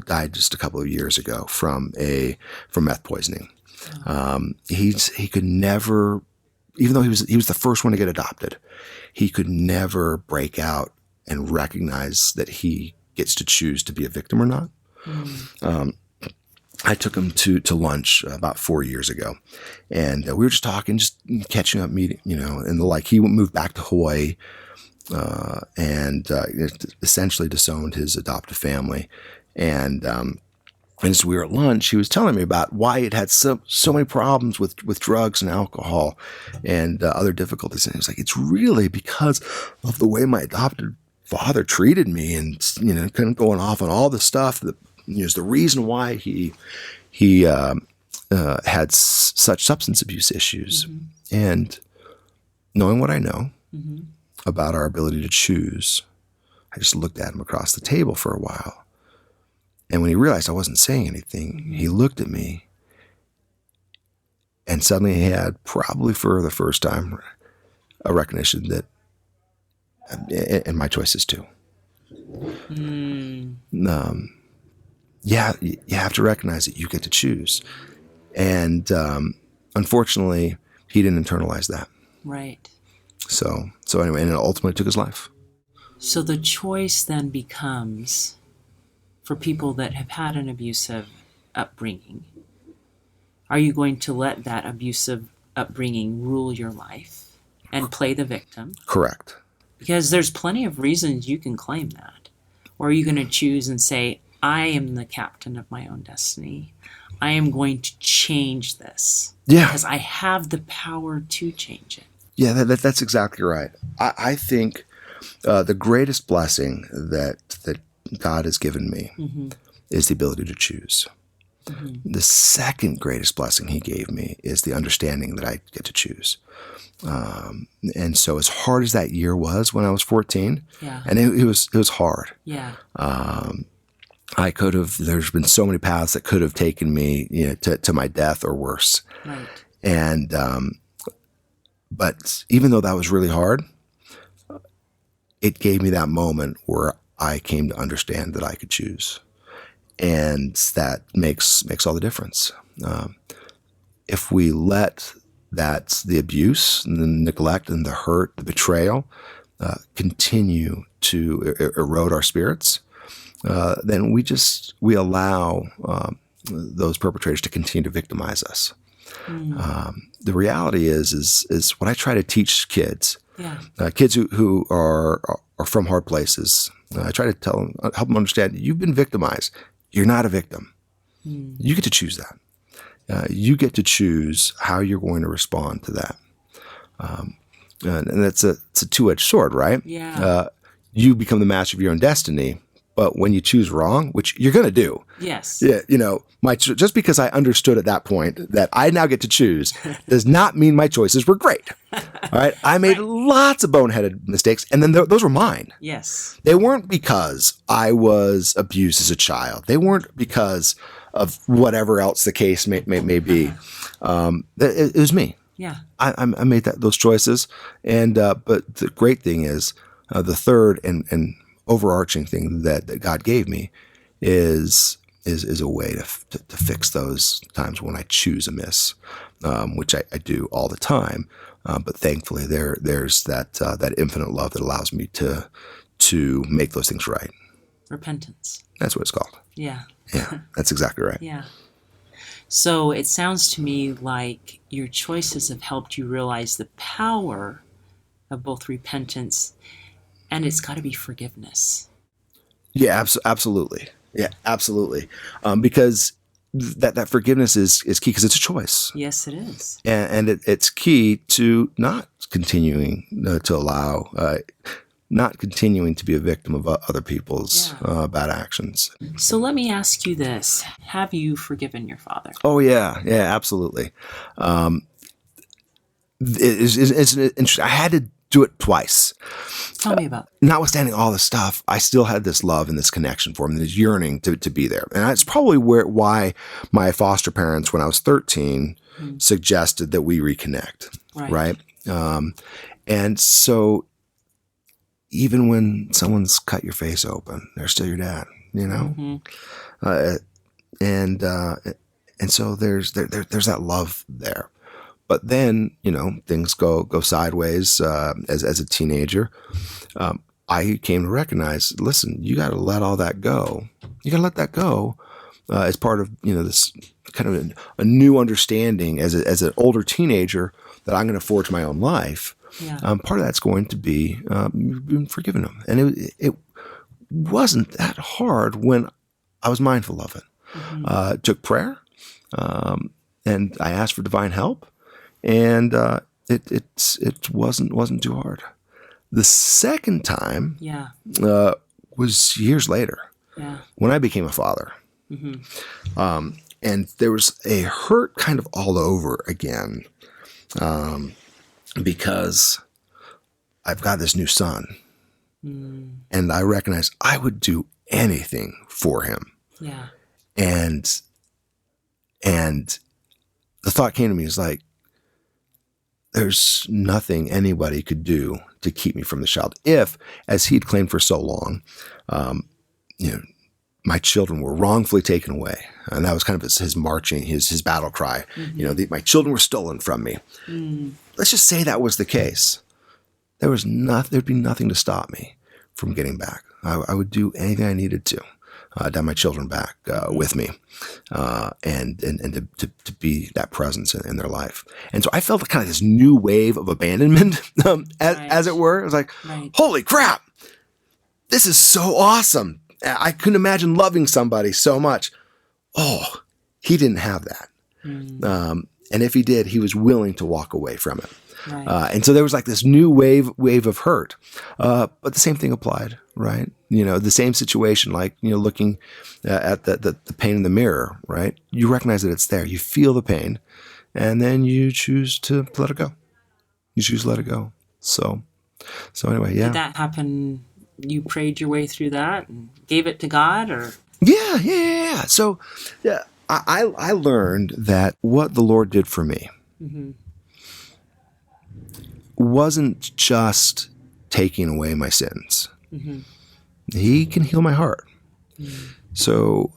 died just a couple of years ago from meth poisoning. He could never, even though he was the first one to get adopted, he could never break out and recognize that he gets to choose to be a victim or not. I took him to lunch about 4 years ago, and we were just talking, just catching up, meeting, and he moved back to Hawaii, and essentially disowned his adoptive family. And as we were at lunch, he was telling me about why he'd had so many problems with drugs and alcohol and other difficulties. And he was like, it's really because of the way my adopted father treated me, and kind of going off on all the stuff that is the reason why he had such substance abuse issues.
Mm-hmm.
And knowing what I know
Mm-hmm.
about our ability to choose, I just looked at him across the table for a while. And when he realized I wasn't saying anything,
Mm-hmm.
he looked at me, and suddenly he had, probably for the first time, a recognition that, and my choices too.
Mm.
You have to recognize that you get to choose. And unfortunately, he didn't internalize that.
Right.
So anyway, and it ultimately took his life.
So the choice then becomes, for people that have had an abusive upbringing, are you going to let that abusive upbringing rule your life and play the victim?
Correct.
Because there's plenty of reasons you can claim that. Or are you going to choose and say, I am the captain of my own destiny. I am going to change this.
Yeah.
Because I have the power to change it.
Yeah, that's exactly right. I think the greatest blessing that God has given me
Mm-hmm.
is the ability to choose.
Mm-hmm.
The second greatest blessing he gave me is the understanding that I get to choose. And so as hard as that year was when I was 14,
Yeah.
and it was hard.
Yeah.
There's been so many paths that could have taken me, to my death or worse.
Right.
And, but even though that was really hard, it gave me that moment where I came to understand that I could choose. And that makes all the difference. If we let the abuse and the neglect and the hurt, the betrayal, continue to erode our spirits, then we allow those perpetrators to continue to victimize us. The reality is what I try to teach kids, kids who are from hard places. I try to help them understand, you've been victimized. You're not a victim. You get to choose that. You get to choose how you're going to respond to that. And it's a two-edged sword, right?
Yeah.
You become the master of your own destiny, but when you choose wrong, which you're going to do.
Yes.
Yeah, just because I understood at that point that I now get to choose does not mean my choices were great. All right. I made lots of boneheaded mistakes, and then those were mine.
Yes.
They weren't because I was abused as a child. They weren't because of whatever else the case may be. It was me.
Yeah.
I made those choices, and but the great thing is the third and overarching thing that God gave me is is a way to fix those times when I choose amiss, which I do all the time. But thankfully, there's that infinite love that allows me to make those things right.
Repentance.
That's what it's called.
Yeah.
Yeah, that's exactly right.
Yeah. So it sounds to me like your choices have helped you realize the power of both repentance and it's got to be forgiveness.
Yeah, absolutely. Yeah, absolutely. Because that forgiveness is key because it's a choice.
Yes, it is.
And it's key to not continuing to allow, not continuing to be a victim of other people's bad actions.
So let me ask you this. Have you forgiven your father?
Oh, yeah. Yeah, absolutely. It's interesting. I had to do it twice.
Tell me about it.
Notwithstanding all this stuff, I still had this love and this connection for him, this yearning to be there. And that's probably why my foster parents, when I was 13, suggested that we reconnect. Right? And so even when someone's cut your face open, they're still your dad, you know? And so there's that love there. But then, things go sideways as a teenager. I came to recognize, listen, you got to let all that go. You got to let that go as part of this kind of a new understanding as an older teenager that I'm going to forge my own life. Yeah. Part of that's going to be forgiving them, and it wasn't that hard when I was mindful of it. It took prayer, and I asked for divine help. And it wasn't too hard. The second time was years later when I became a father. And there was a hurt kind of all over again because I've got this new son. And I recognized I would do anything for him.
Yeah.
And the thought came to me is like, there's nothing anybody could do to keep me from the child. If, as he'd claimed for so long, my children were wrongfully taken away. And that was kind of his marching, his battle cry. My children were stolen from me. Let's just say that was the case. There'd be nothing to stop me from getting back. I would do anything I needed to have my children back with me, and to be that presence in their life. And so I felt kind of this new wave of abandonment, as it were. It was like, holy crap, this is so awesome. I couldn't imagine loving somebody so much. Oh, he didn't have that. And if he did, he was willing to walk away from it. And so there was like this new wave of hurt. But the same thing applied, right? The same situation, like, looking at the pain in the mirror, right? You recognize that it's there. You feel the pain, and then you choose to let it go. You choose to let it go. So anyway, yeah.
Did that happen? You prayed your way through that and gave it to God, or?
Yeah. So, I learned that what the Lord did for me wasn't just taking away my sins. He can heal my heart. So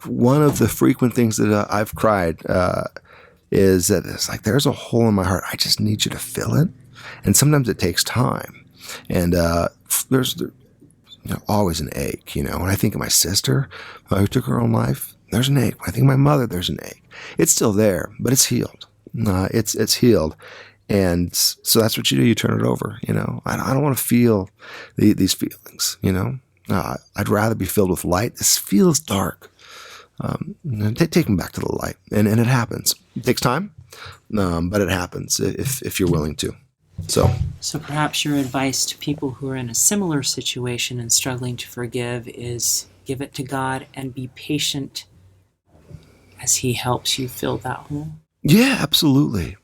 one of the frequent things that I've cried is that it's like, there's a hole in my heart. I just need you to fill it. And sometimes it takes time. And there's always an ache. When I think of my sister who took her own life, there's an ache. When I think of my mother, there's an ache. It's still there, but it's healed. It's healed. And so that's what you do. You turn it over. I don't want to feel these feelings. I'd rather be filled with light. This feels dark. Take them back to the light, and it happens. It takes time, but it happens if you're willing to. So
perhaps your advice to people who are in a similar situation and struggling to forgive is give it to God and be patient as He helps you fill that hole. Yeah, absolutely.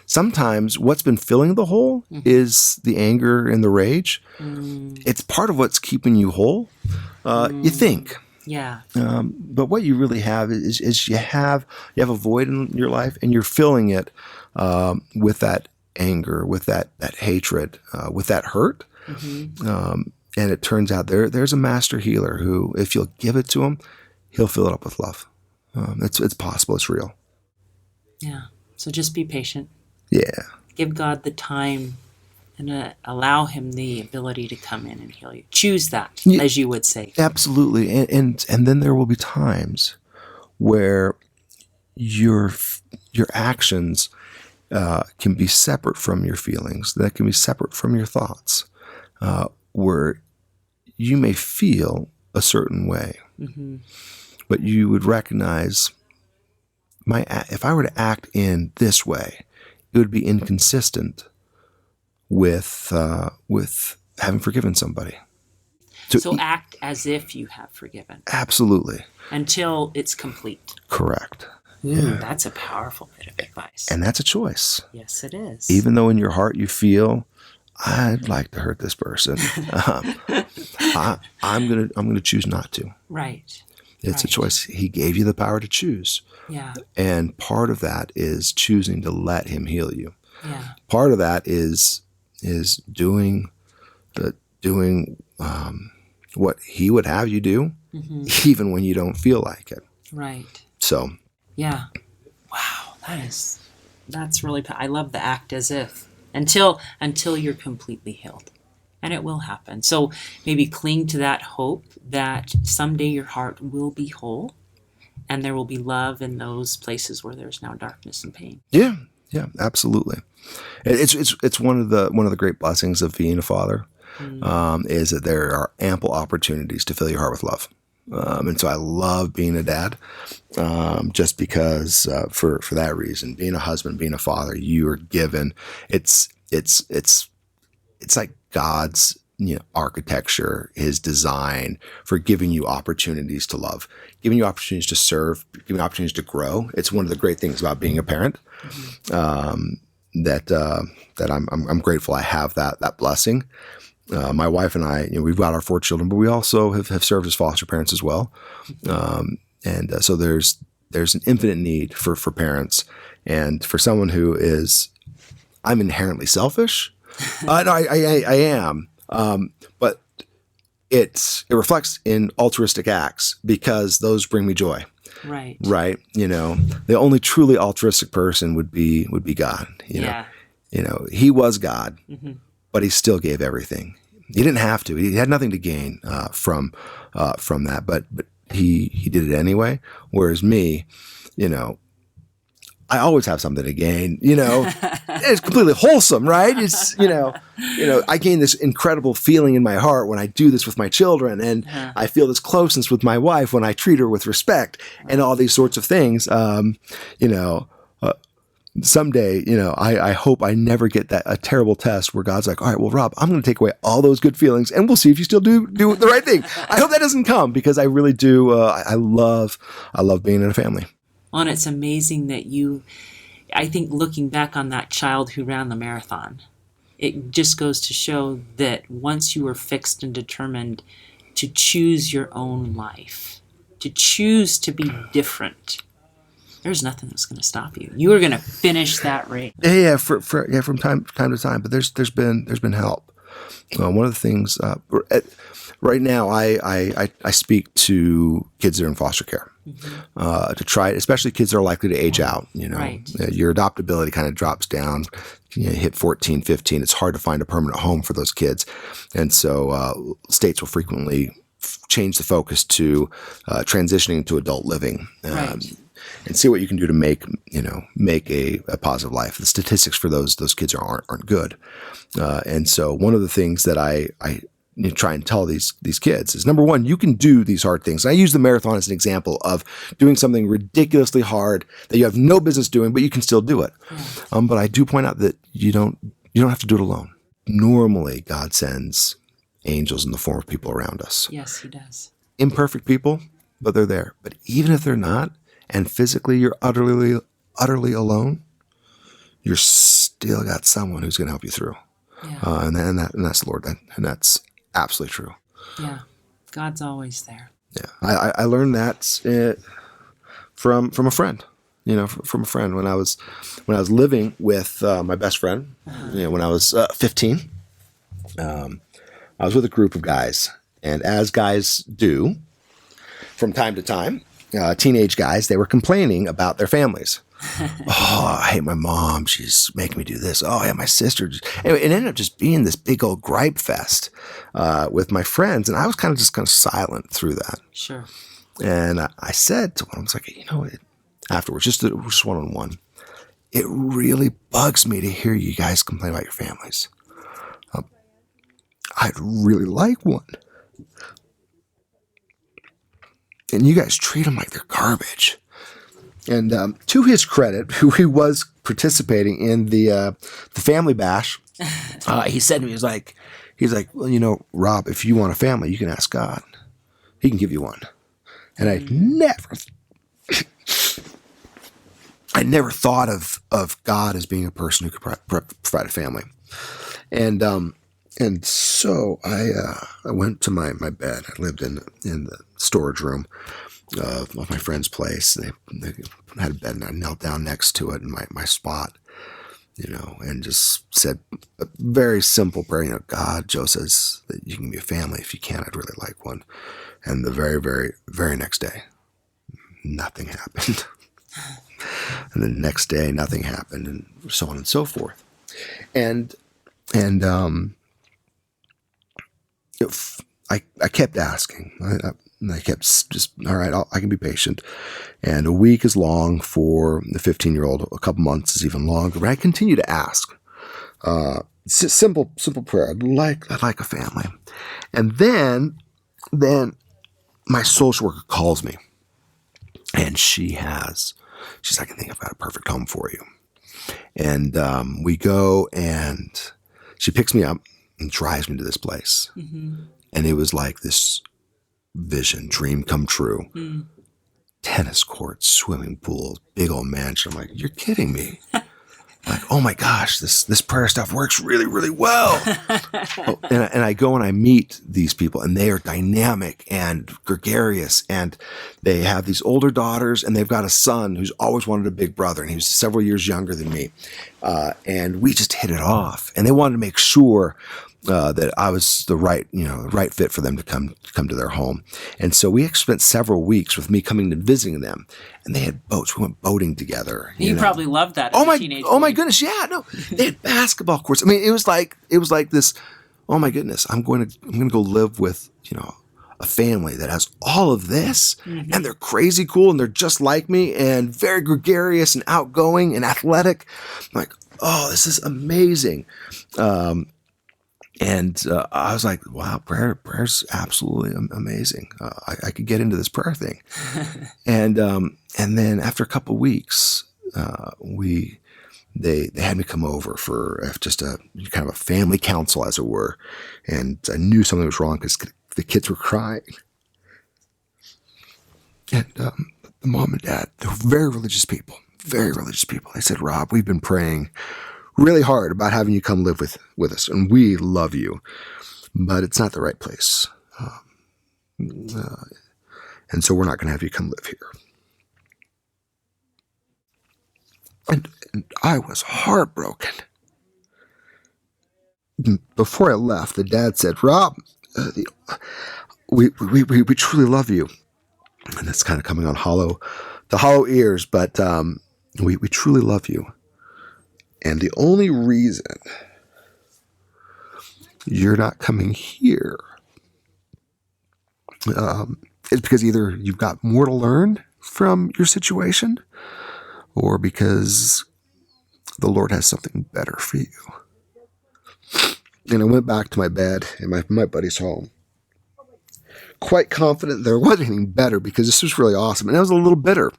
Sometimes what's been filling the hole is the anger and the rage. It's part of what's keeping you whole. You think.
Yeah.
But what you really have is you have a void in your life, and you're filling it with that anger, with that hatred, with that hurt. And it turns out there's a master healer who, if you'll give it to him, He'll fill it up with love. It's possible. It's real.
Yeah. So just be patient.
Yeah.
Give God the time and allow him the ability to come in and heal you. Choose that, as you would say.
Absolutely. And then there will be times where your actions can be separate from your feelings, that can be separate from your thoughts, where you may feel a certain way, but you would recognize if I were to act in this way, it would be inconsistent with having forgiven somebody.
So act as if you have forgiven.
Absolutely.
Until it's complete.
Correct.
That's a powerful bit of advice.
And that's a choice.
Yes, it is.
Even though in your heart you feel, I'd like to hurt this person, I'm gonna choose not to.
Right.
It's a choice. He gave you the power to choose.
Yeah.
And part of that is choosing to let him heal you.
Yeah.
Part of that is doing what he would have you do, even when you don't feel like it.
Right.
So.
Yeah. Wow. That's really. I love the act as if until you're completely healed, and it will happen. So maybe cling to that hope that someday your heart will be whole, and there will be love in those places where there's now darkness and pain.
Yeah. Yeah. Absolutely. It's one of the great blessings of being a father, is that there are ample opportunities to fill your heart with love. And so I love being a dad, just because, for that reason, being a husband, being a father, you are given, it's like God's, architecture, his design for giving you opportunities to love, giving you opportunities to serve, giving you opportunities to grow. It's one of the great things about being a parent, that I'm grateful I have that blessing. My wife and I, we've got our 4 children, but we also have served as foster parents as well. So there's an infinite need for parents, and for someone who is, I'm inherently selfish. No, I am. But it reflects in altruistic acts because those bring me joy.
Right.
Right. The only truly altruistic person would be God. He was God. But he still gave everything. He didn't have to. He had nothing to gain from that, but he did it anyway. Whereas me, I always have something to gain. It's completely wholesome, right? It's I gain this incredible feeling in my heart when I do this with my children, and I feel this closeness with my wife when I treat her with respect, and all these sorts of things. Someday, I hope I never get a terrible test where God's like, all right, well, Rob, I'm going to take away all those good feelings and we'll see if you still do the right thing. I hope that doesn't come, because I really do. I love being in a family.
Well, and it's amazing that I think looking back on that child who ran the marathon, it just goes to show that once you are fixed and determined to choose your own life, to choose to be different, there's nothing that's going to stop you. You are going to finish that race.
Yeah, from time to time. But there's been help. One of the things right now, I speak to kids that are in foster care, to try, especially kids that are likely to age out.
Right.
Your adoptability kind of drops down. You hit 14, 15. It's hard to find a permanent home for those kids, and so states will frequently change the focus to transitioning to adult living.
Right.
And see what you can do to make a positive life. The statistics for those kids aren't good. And so one of the things that I try and tell these kids is, number one, you can do these hard things. And I use the marathon as an example of doing something ridiculously hard that you have no business doing, but you can still do it. But I do point out that you don't have to do it alone. Normally, God sends angels in the form of people around us.
Yes, he does.
Imperfect people, but they're there. But even if they're not, and physically you're utterly alone, you're still got someone who's going to help you through.
Yeah.
And that's the Lord. And that's absolutely true.
Yeah. God's always there.
Yeah. I learned that from a friend, from a friend when I was living with my best friend, when I was 15. I was with a group of guys, and as guys do, from time to time, teenage guys, they were complaining about their families. Oh, I hate my mom. She's making me do this. Oh, yeah, my sister. Anyway, it ended up just being this big old gripe fest with my friends. And I was kind of silent through that.
Sure.
And I said to one, I was like, afterwards, just one-on-one, it really bugs me to hear you guys complain about your families. I'd really like one. And you guys treat them like they're garbage. And to his credit, he was participating in the family bash. He said to me, he's like, well, Rob, if you want a family, you can ask God. He can give you one. And I never thought of God as being a person who could provide a family. And so I went to my bed. I lived in the storage room of my friend's place. They had a bed, and I knelt down next to it in my spot, and just said a very simple prayer. God, Joe says that you can give me a family. If you can, I'd really like one. And the very, very, very next day, nothing happened. And the next day, nothing happened, and so on and so forth. And I kept asking. I kept just, all right, I can be patient. And a week is long for the 15-year-old. A couple months is even longer. But I continue to ask. Simple prayer. I'd like a family. And then my social worker calls me. And she's like, I think I've got a perfect home for you. And we go, and she picks me up and drives me to this place. Mm-hmm. And it was like this vision, dream come true. Mm. Tennis courts, swimming pools, big old mansion. I'm like, you're kidding me. Like, oh my gosh, this prayer stuff works really, really well. And I go and I meet these people, and they are dynamic and gregarious, and they have these older daughters, and they've got a son who's always wanted a big brother, and he was several years younger than me. And we just hit it off, and they wanted to make sure that I was the right fit for them to come to their home. And so we spent several weeks with me coming and visiting them, and they had boats. We went boating together.
You probably loved that.
Oh my goodness. Yeah, no, they had basketball courts. I mean, it was like this. Oh my goodness. I'm going to go live with, a family that has all of this, mm-hmm. and they're crazy cool, and they're just like me, and very gregarious and outgoing and athletic. I'm like, oh, this is amazing. And I was like, wow, prayer's absolutely amazing. I could get into this prayer thing. And then after a couple of weeks, they had me come over for just a kind of a family council, as it were. And I knew something was wrong because the kids were crying. And the mom and dad, they were very religious people. They said, Rob, we've been praying really hard about having you come live with us, and we love you, but it's not the right place. And so we're not going to have you come live here. And I was heartbroken. Before I left, the dad said, Rob, we truly love you. And that's kind of coming on the hollow ears, but we truly love you. And the only reason you're not coming here is because either you've got more to learn from your situation, or because the Lord has something better for you. And I went back to my bed in my buddy's home, quite confident there wasn't anything better, because this was really awesome. And I was a little bitter,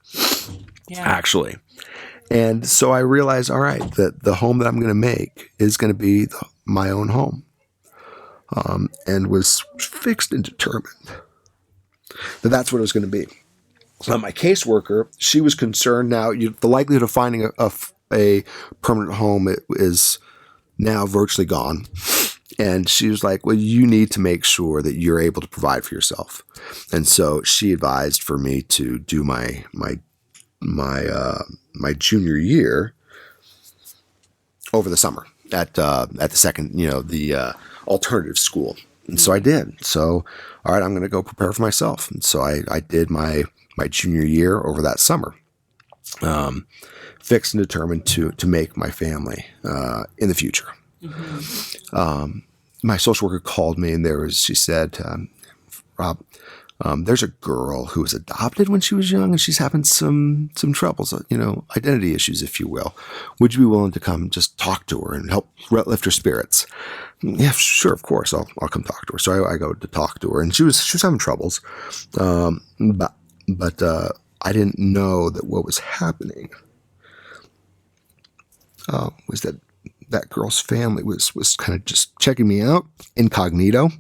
actually. And so I realized, all right, that the home that I'm going to make is going to be my own home, and was fixed and determined that that's what it was going to be. My caseworker, she was concerned now, the likelihood of finding a permanent home is now virtually gone. And she was like, well, you need to make sure that you're able to provide for yourself. And so she advised for me to do my junior year over the summer at the second, the alternative school. And so I did. So, all right, I'm going to go prepare for myself. And so I did my junior year over that summer, fixed and determined to make my family in the future. My social worker called me, and she said, Rob, there's a girl who was adopted when she was young, and she's having some troubles, identity issues, if you will. Would you be willing to come just talk to her and help lift her spirits? Yeah, sure, of course, I'll come talk to her. So I go to talk to her, and she was having troubles, but I didn't know that what was happening was that girl's family was kind of just checking me out incognito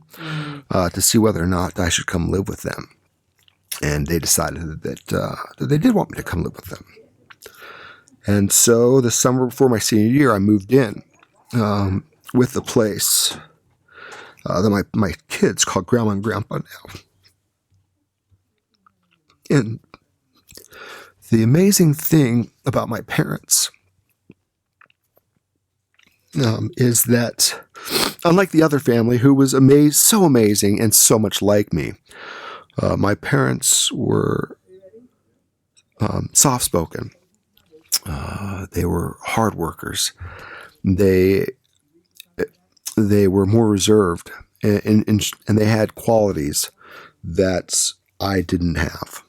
to see whether or not I should come live with them. And they decided that they did want me to come live with them. And so the summer before my senior year, I moved in with the place that my kids call Grandma and Grandpa now. And the amazing thing about my parents is that, unlike the other family who was so amazing and so much like me, my parents were soft-spoken. They were hard workers. They were more reserved, and they had qualities that I didn't have.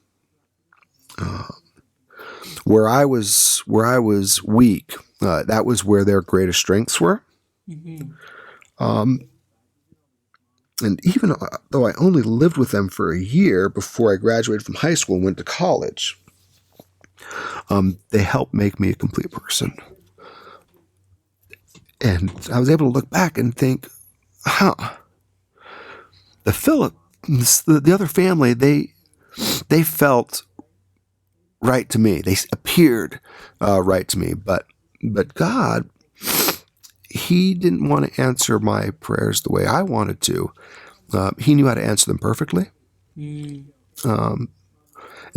Where I was weak, that was where their greatest strengths were. And even though I only lived with them for a year before I graduated from high school and went to college, they helped make me a complete person. And I was able to look back and think, the other family, they felt right to me. They appeared right to me, but God, He didn't want to answer my prayers the way I wanted to. He knew how to answer them perfectly. And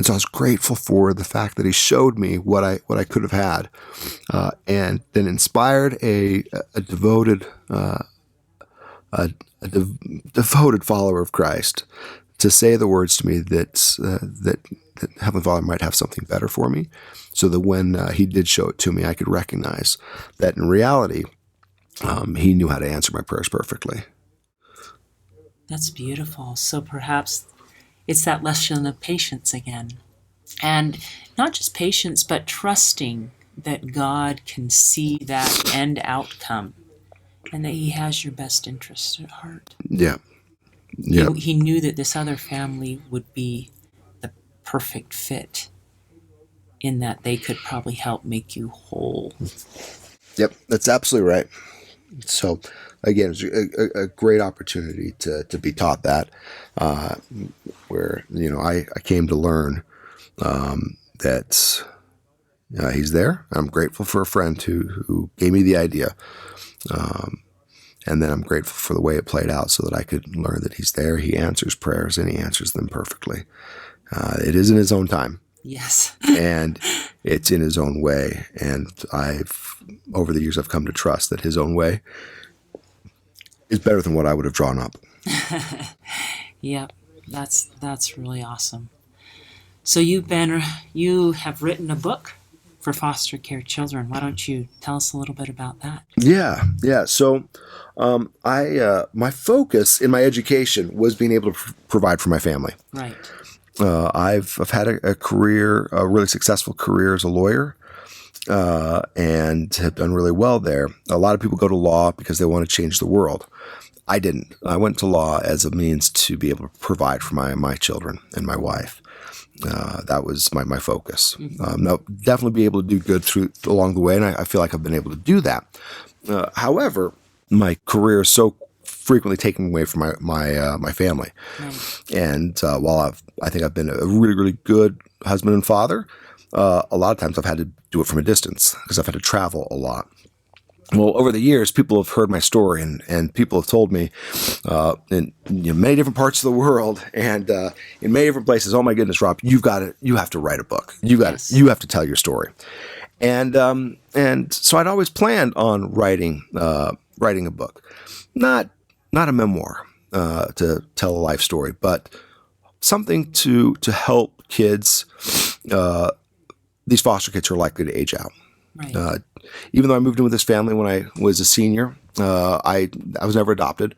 so I was grateful for the fact that He showed me what I could have had, and then inspired a devoted devoted follower of Christ to say the words to me that Heavenly Father might have something better for me, so that when He did show it to me, I could recognize that in reality, He knew how to answer my prayers perfectly.
That's beautiful. So perhaps it's that lesson of patience again. And not just patience, but trusting that God can see that end outcome and that He has your best interest at heart.
Yeah.
He knew that this other family would be the perfect fit, in that they could probably help make you whole.
Yep, that's absolutely right. So, again, it was a great opportunity to be taught that, where, I came to learn that He's there. I'm grateful for a friend who gave me the idea. And then I'm grateful for the way it played out, so that I could learn that He's there. He answers prayers, and He answers them perfectly. It is in His own time.
Yes.
And it's in His own way. And over the years, I've come to trust that His own way is better than what I would have drawn up.
Yeah, that's really awesome. So you have written a book for foster care children. Why don't you tell us a little bit about that?
Yeah. So my focus in my education was being able to provide for my family.
Right.
I've had a career, a really successful career as a lawyer, and have done really well there. A lot of people go to law because they want to change the world. I didn't. I went to law as a means to be able to provide for my children and my wife. That was my focus. Now, definitely be able to do good along the way, and I feel like I've been able to do that. However, my career is so frequently taken away from my family.
Right.
And while I think I've been a really, really good husband and father, a lot of times I've had to do it from a distance because I've had to travel a lot. Well, over the years, people have heard my story, and people have told me in many different parts of the world and in many different places, "Oh my goodness, Rob, you have to write a book. You have to tell your story." And so I'd always planned on writing a book, not a memoir. to tell a life story, but something to help kids. These foster kids are likely to age out.
Right.
Even though I moved in with this family when I was a senior, I was never adopted.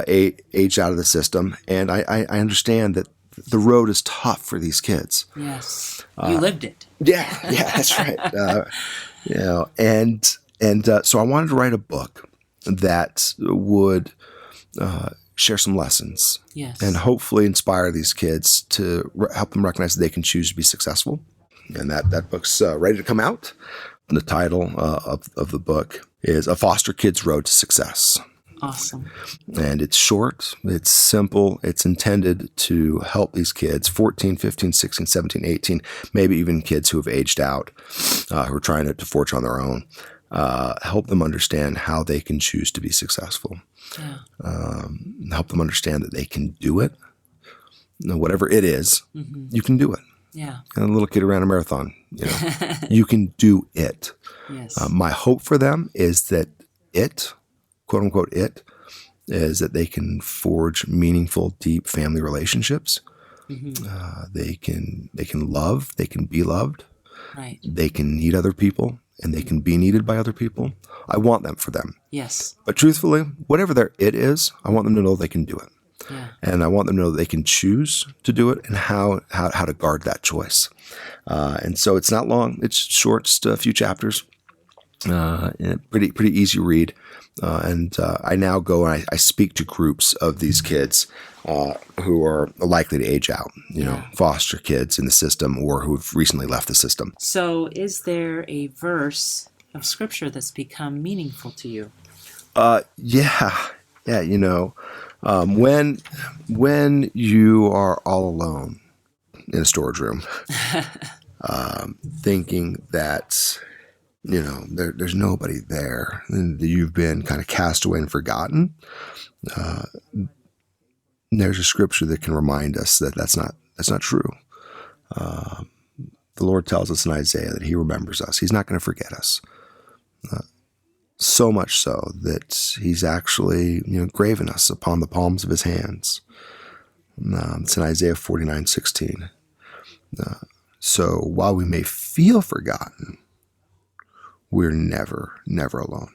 Aged out of the system, and I understand that the road is tough for these kids.
Yes, you lived it.
Yeah, that's right. So I wanted to write a book that would share some lessons,
yes,
and hopefully inspire these kids to help them recognize that they can choose to be successful. And that book's ready to come out. The title of the book is A Foster Kid's Road to Success.
Awesome.
And it's short, it's simple, it's intended to help these kids, 14, 15, 16, 17, 18, maybe even kids who have aged out, who are trying to forge on their own, help them understand how they can choose to be successful.
Yeah.
Help them understand that they can do it. Whatever it is, you can do it.
Yeah.
And a little kid ran a marathon, you can do it.
Yes.
My hope for them is that it, quote unquote, it is that they can forge meaningful, deep family relationships. They can love, they can be loved.
Right.
They can need other people, and they can be needed by other people. I want them for them.
Yes.
But truthfully, whatever their it is, I want them to know they can do it.
Yeah.
And I want them to know that they can choose to do it and how to guard that choice. And so it's not long. It's short, just a few chapters. Pretty easy read. And I now go and I speak to groups of these kids who are likely to age out, foster kids in the system or who've recently left the system.
So is there a verse of scripture that's become meaningful to you?
Yeah. When you are all alone in a storage room, thinking that there's nobody there, and you've been kind of cast away and forgotten. There's a scripture that can remind us that that's not true. The Lord tells us in Isaiah that He remembers us. He's not going to forget us. So much so that He's actually graven us upon the palms of His hands. It's in Isaiah 49:16. So while we may feel forgotten, we're never alone.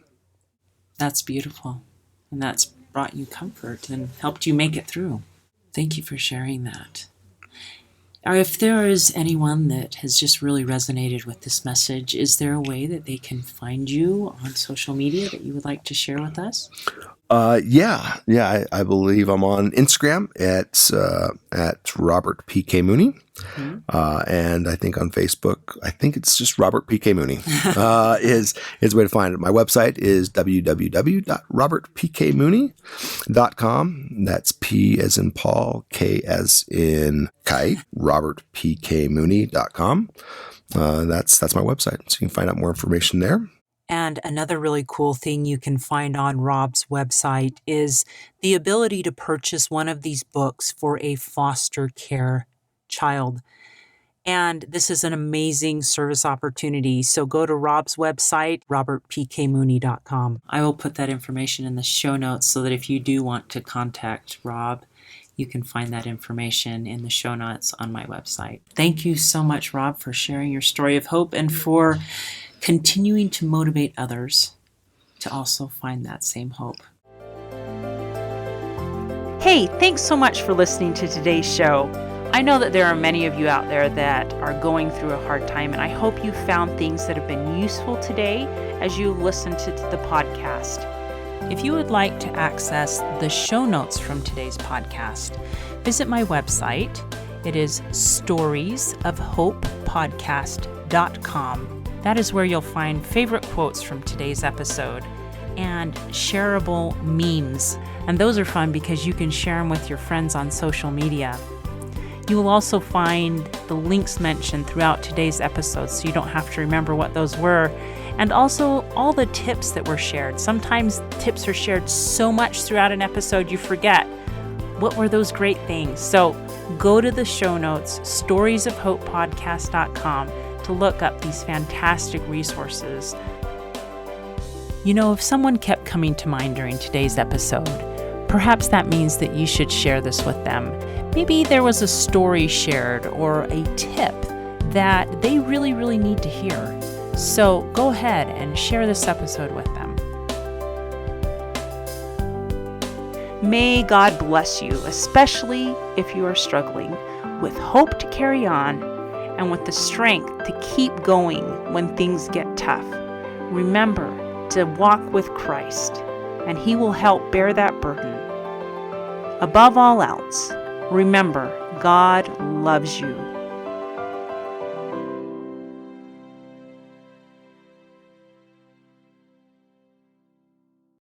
That's beautiful. And that's brought you comfort and helped you make it through. Thank you for sharing that. Or if there is anyone that has just really resonated with this message, is there a way that they can find you on social media that you would like to share with us?
Yeah. I believe I'm on Instagram at Robert PK Mooney, and I think on Facebook, I think it's just Robert PK Mooney is the way to find it. My website is www.robertpkmooney.com. That's P as in Paul, K as in kite, robertpkmooney.com. That's my website, so you can find out more information there.
And another really cool thing you can find on Rob's website is the ability to purchase one of these books for a foster care child. And this is an amazing service opportunity. So go to Rob's website, robertpkmooney.com. I will put that information in the show notes so that if you do want to contact Rob, you can find that information in the show notes on my website. Thank you so much, Rob, for sharing your story of hope and for continuing to motivate others to also find that same hope. Hey, thanks so much for listening to today's show. I know that there are many of you out there that are going through a hard time, and I hope you found things that have been useful today as you listen to the podcast. If you would like to access the show notes from today's podcast, visit my website. It is storiesofhopepodcast.com. That is where you'll find favorite quotes from today's episode and shareable memes. And those are fun because you can share them with your friends on social media. You will also find the links mentioned throughout today's episode so you don't have to remember what those were. And also all the tips that were shared. Sometimes tips are shared so much throughout an episode you forget. What were those great things? So go to the show notes, storiesofhopepodcast.com, to look up these fantastic resources. If someone kept coming to mind during today's episode, Perhaps that means that you should share this with them. Maybe there was a story shared or a tip that they really, really need to hear. So go ahead and share this episode with them. May God bless you, especially if you are struggling, with hope to carry on and with the strength to keep going when things get tough. Remember to walk with Christ, and He will help bear that burden. Above all else, remember, God loves you.